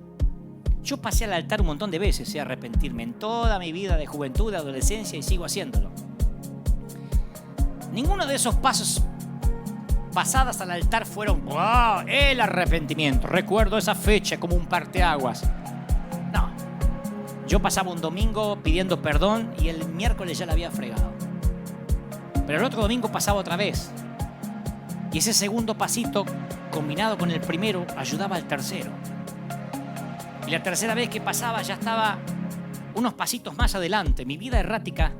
A: Yo pasé al altar un montón de veces, arrepentirme en toda mi vida de juventud, de adolescencia, y sigo haciéndolo. Ninguno de esos pasos pasadas al altar fueron el arrepentimiento. Recuerdo esa fecha como un parteaguas. No. Yo pasaba un domingo pidiendo perdón y el miércoles ya la había fregado. Pero el otro domingo pasaba otra vez. Y ese segundo pasito, combinado con el primero, ayudaba al tercero. Y la tercera vez que pasaba ya estaba unos pasitos más adelante. Mi vida errática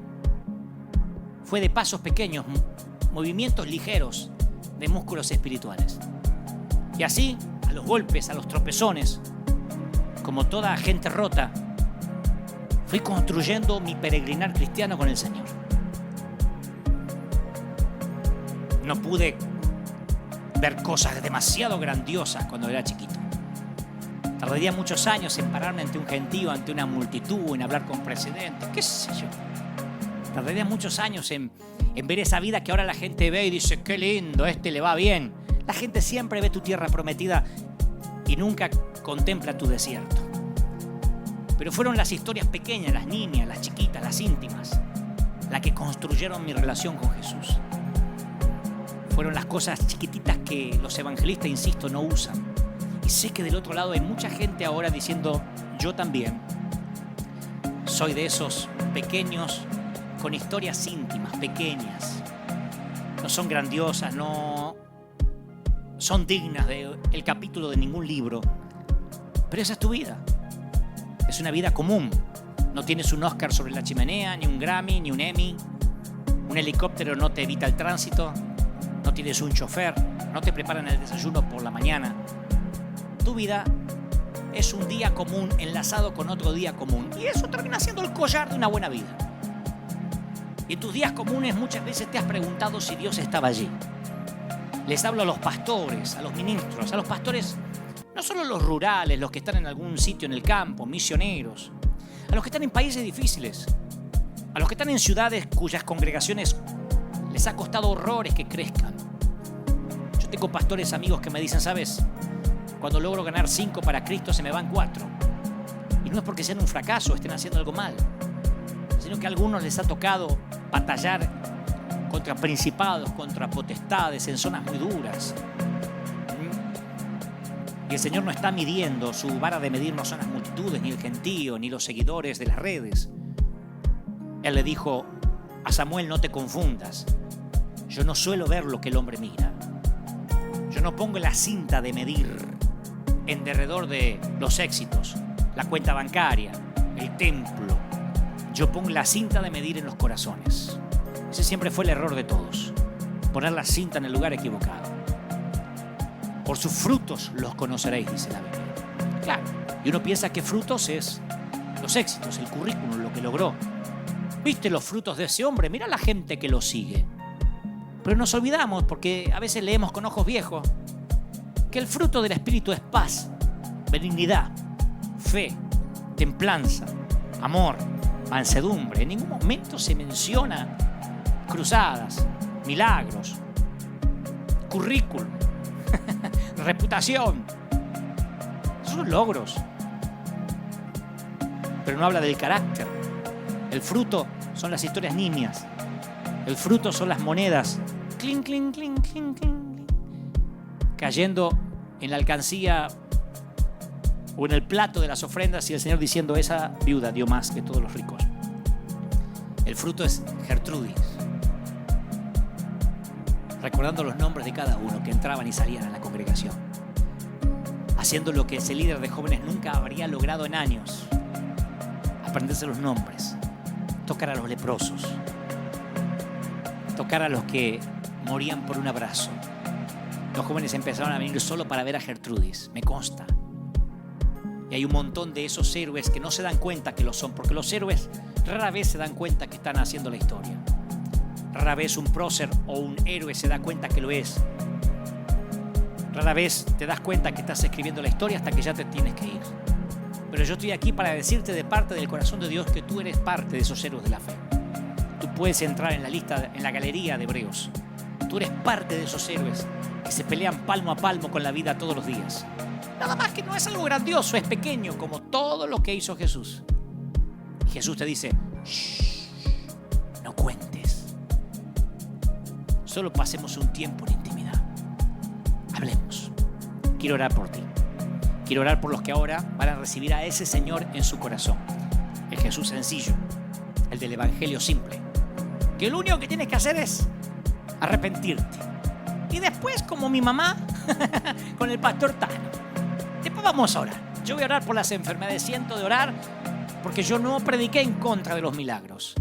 A: fue de pasos pequeños, movimientos ligeros de músculos espirituales. Y así, a los golpes, a los tropezones, como toda gente rota, fui construyendo mi peregrinar cristiano con el Señor. No pude ver cosas demasiado grandiosas cuando era chiquito. Tardaría muchos años en pararme ante un gentío, ante una multitud, en hablar con presidentes, qué sé yo. Tardaría muchos años en ver esa vida que ahora la gente ve y dice, qué lindo, le va bien. La gente siempre ve tu tierra prometida y nunca contempla tu desierto. Pero fueron las historias pequeñas, las niñas, las chiquitas, las íntimas, las que construyeron mi relación con Jesús. Fueron las cosas chiquititas que los evangelistas, insisto, no usan. Y sé que del otro lado hay mucha gente ahora diciendo, yo también soy de esos pequeños con historias íntimas, pequeñas. No son grandiosas, no son dignas del capítulo de ningún libro. Pero esa es tu vida. Es una vida común. No tienes un Oscar sobre la chimenea, ni un Grammy, ni un Emmy. Un helicóptero no te evita el tránsito. No tienes un chofer. No te preparan el desayuno por la mañana. Tu vida es un día común enlazado con otro día común. Y eso termina siendo el collar de una buena vida. Y en tus días comunes muchas veces te has preguntado si Dios estaba allí. Les hablo a los pastores, a los ministros, a los pastores, no solo los rurales, los que están en algún sitio en el campo, misioneros, a los que están en países difíciles, a los que están en ciudades cuyas congregaciones les ha costado horrores que crezcan. Yo tengo pastores amigos que me dicen, ¿sabes? Cuando logro ganar 5 para Cristo se me van 4. Y no es porque sean un fracaso o estén haciendo algo mal, sino que a algunos les ha tocado batallar contra principados, contra potestades en zonas muy duras. Y el Señor no está midiendo, su vara de medir no son las multitudes, ni el gentío, ni los seguidores de las redes. Él le dijo a Samuel, no te confundas. Yo no suelo ver lo que el hombre mira. Yo no pongo la cinta de medir en derredor de los éxitos, la cuenta bancaria, el templo. Yo pongo la cinta de medir en los corazones. Ese siempre fue el error de todos. Poner la cinta en el lugar equivocado. Por sus frutos los conoceréis, dice la Biblia. Claro, y uno piensa que frutos es los éxitos, el currículum, lo que logró. ¿Viste los frutos de ese hombre? Mira la gente que lo sigue. Pero nos olvidamos, porque a veces leemos con ojos viejos, que el fruto del Espíritu es paz, benignidad, fe, templanza, amor, mansedumbre. En ningún momento se menciona cruzadas, milagros, currículum, reputación. Esos son logros. Pero no habla del carácter. El fruto son las historias nimias. El fruto son las monedas. Clink, clink, clink, clink, clink, cayendo en la alcancía o en el plato de las ofrendas y el Señor diciendo, esa viuda dio más que todos los ricos. El fruto es Gertrudis. Recordando los nombres de cada uno que entraban y salían a la congregación. Haciendo lo que ese líder de jóvenes nunca habría logrado en años. Aprenderse los nombres. Tocar a los leprosos. Tocar a los que morían por un abrazo. Los jóvenes empezaron a venir solo para ver a Gertrudis, me consta. Y hay un montón de esos héroes que no se dan cuenta que lo son, porque los héroes rara vez se dan cuenta que están haciendo la historia. Rara vez un prócer o un héroe se da cuenta que lo es. Rara vez te das cuenta que estás escribiendo la historia hasta que ya te tienes que ir. Pero yo estoy aquí para decirte de parte del corazón de Dios que tú eres parte de esos héroes de la fe. Tú puedes entrar en la lista, en la galería de Hebreos. Tú eres parte de esos héroes que se pelean palmo a palmo con la vida todos los días. Nada más que no es algo grandioso, es pequeño, como todo lo que hizo Jesús. Y Jesús te dice, shh, no cuentes. Solo pasemos un tiempo en intimidad. Hablemos. Quiero orar por ti. Quiero orar por los que ahora van a recibir a ese Señor en su corazón. El Jesús sencillo, el del Evangelio simple. Que lo único que tienes que hacer es arrepentirte. Y después, como mi mamá, con el pastor Tano. Después vamos a orar. Yo voy a orar por las enfermedades. Siento de orar porque yo no prediqué en contra de los milagros.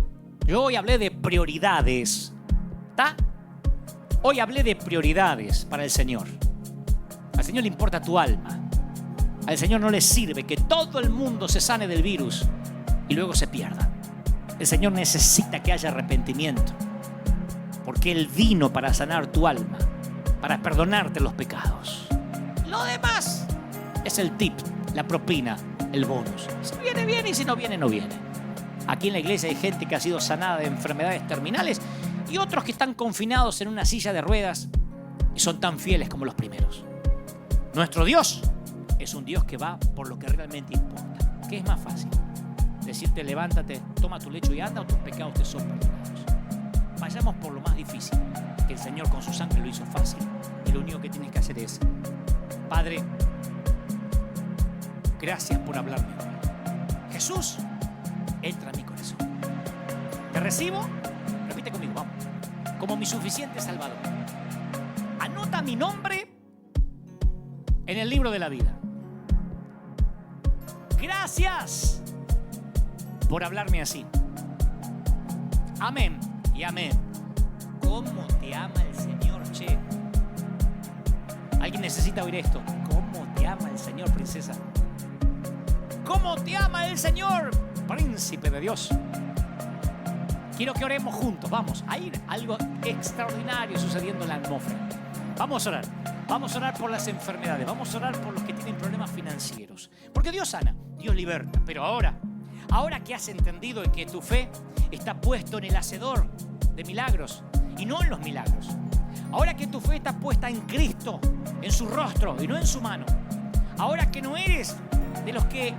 A: Yo hoy hablé de prioridades. ¿Está? Hoy hablé de prioridades para el Señor. Al Señor le importa tu alma. Al Señor no le sirve que todo el mundo se sane del virus y luego se pierda. El Señor necesita que haya arrepentimiento, porque Él vino para sanar tu alma, para perdonarte los pecados. Lo demás es el tip, la propina, el bonus. Si viene, viene, y si no viene, no viene. Aquí en la iglesia hay gente que ha sido sanada de enfermedades terminales y otros que están confinados en una silla de ruedas y son tan fieles como los primeros. Nuestro Dios es un Dios que va por lo que realmente importa. ¿Qué es más fácil? Decirte levántate, toma tu lecho y anda, o tus pecados te son perdonados. Vayamos por lo más difícil, que el Señor con su sangre lo hizo fácil. Y lo único que tienes que hacer es, Padre, gracias por hablarme hoy. Jesús, entra en mi corazón. Te recibo, repite conmigo, vamos, como mi suficiente Salvador. Anota mi nombre en el libro de la vida. Gracias por hablarme así. Amén y amén. ¿Cómo te ama el Señor, che? ¿Alguien necesita oír esto? ¿Cómo te ama el Señor, princesa? ¿Cómo te ama el Señor, príncipe de Dios? Quiero que oremos juntos. Vamos, hay algo extraordinario sucediendo en la atmósfera. Vamos a orar. Vamos a orar por las enfermedades. Vamos a orar por los que tienen problemas financieros. Porque Dios sana, Dios liberta. Pero ahora que has entendido que tu fe está puesto en el hacedor de milagros y no en los milagros. Ahora que tu fe está puesta en Cristo, en su rostro y no en su mano. Ahora que no eres de los que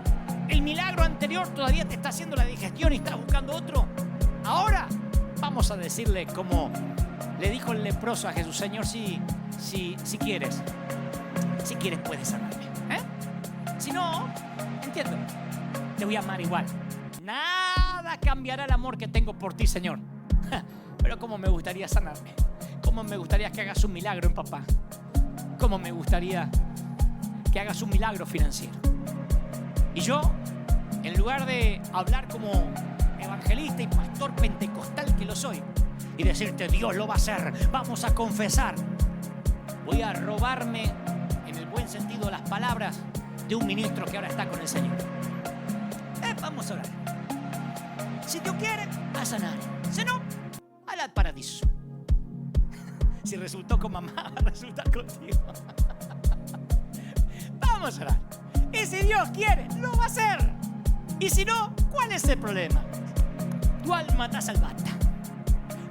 A: el milagro anterior todavía te está haciendo la digestión y estás buscando otro. Ahora vamos a decirle como le dijo el leproso a Jesús: Señor, si quieres puedes sanarme. Si no, entiendo, te voy a amar igual. Nada cambiará el amor que tengo por ti, Señor. Pero cómo me gustaría sanarme. Cómo me gustaría que hagas un milagro en papá. Cómo me gustaría que hagas un milagro financiero. Y yo, en lugar de hablar como evangelista y pastor pentecostal que lo soy y decirte Dios lo va a hacer, vamos a confesar, voy a robarme, en el buen sentido, las palabras de un ministro que ahora está con el Señor. Vamos a orar. Si Dios quiere, a sanar. Si no, al paradiso. Si resultó con mamá, va a resultar contigo. Vamos a orar. Y si Dios quiere, lo va a hacer. Y si no, ¿cuál es el problema? Tu alma está salvada.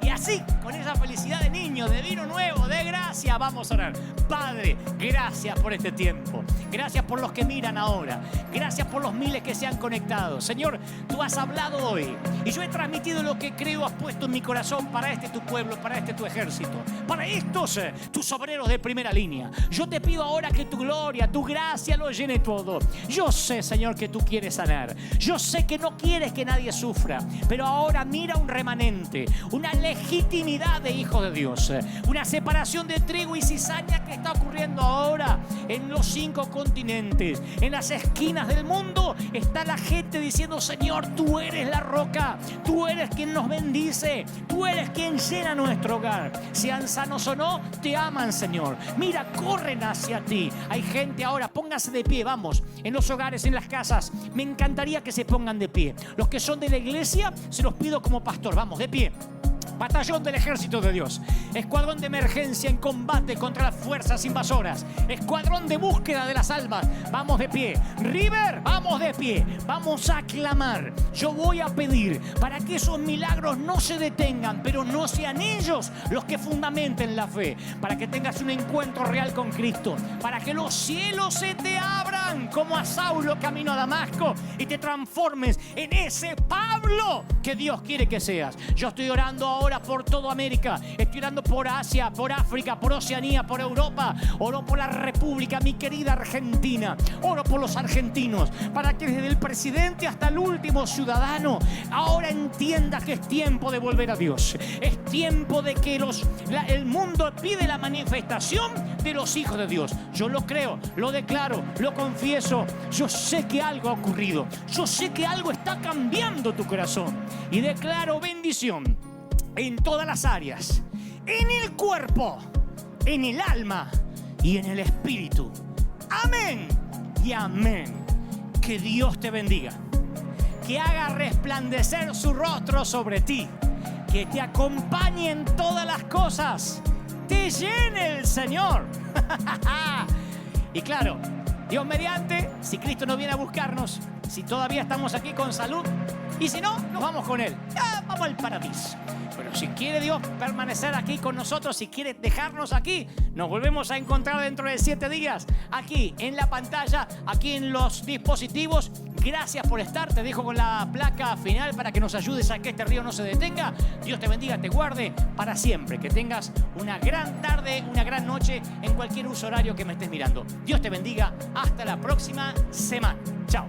A: Y así, con esa felicidad de niño, de vino nuevo, de gracia, vamos a orar. Padre, gracias por este tiempo. Gracias por los que miran ahora. Gracias por los miles que se han conectado. Señor, tú has hablado hoy y yo he transmitido lo que creo has puesto en mi corazón para este tu pueblo, para este tu ejército, para estos tus obreros de primera línea. Yo te pido ahora que tu gloria, tu gracia lo llene todo. Yo sé, Señor, que tú quieres sanar. Yo sé que no quieres que nadie sufra, pero ahora mira un remanente, una legitimidad de hijos de Dios, una separación de trigo y cizaña que está ocurriendo ahora en los 5 continentes, en las esquinas del mundo. Está la gente diciendo: Señor, tú eres la roca, tú eres quien nos bendice, tú eres quien llena nuestro hogar. Sean sanos o no, te aman, Señor. Mira, corren hacia ti. Hay gente ahora, pónganse de pie, vamos, en los hogares, en las casas. Me encantaría que se pongan de pie. Los que son de la iglesia, se los pido como pastor, vamos, de pie. Batallón del Ejército de Dios. Escuadrón de emergencia en combate contra las fuerzas invasoras. Escuadrón de búsqueda de las almas. Vamos de pie. River, vamos de pie. Vamos a clamar. Yo voy a pedir para que esos milagros no se detengan, pero no sean ellos los que fundamenten la fe. Para que tengas un encuentro real con Cristo. Para que los cielos se te abran como a Saulo camino a Damasco y te transformes en ese Pablo que Dios quiere que seas. Yo estoy orando ahora por toda América. Estoy orando por Asia, por África, por Oceanía, por Europa. Oro por la República, mi querida Argentina. Oro por los argentinos, para que desde el presidente hasta el último ciudadano ahora entienda que es tiempo de volver a Dios. Es tiempo de que el mundo pide la manifestación de los hijos de Dios. Yo lo creo, lo declaro, lo confieso. Yo sé que algo ha ocurrido. Yo sé que algo está cambiando tu corazón. Y declaro bendición en todas las áreas, en el cuerpo, en el alma y en el espíritu. Amén y amén. Que Dios te bendiga, que haga resplandecer su rostro sobre ti, que te acompañe en todas las cosas, te llene el Señor. Y claro, Dios mediante, si Cristo no viene a buscarnos, si todavía estamos aquí con salud, y si no, nos vamos con Él. Ya vamos al paraíso. Pero si quiere Dios permanecer aquí con nosotros, si quiere dejarnos aquí, nos volvemos a encontrar dentro de 7 días, aquí en la pantalla, aquí en los dispositivos. Gracias por estar. Te dejo con la placa final para que nos ayudes a que este río no se detenga. Dios te bendiga, te guarde para siempre. Que tengas una gran tarde, una gran noche en cualquier uso horario que me estés mirando. Dios te bendiga. Hasta la próxima semana. Chao.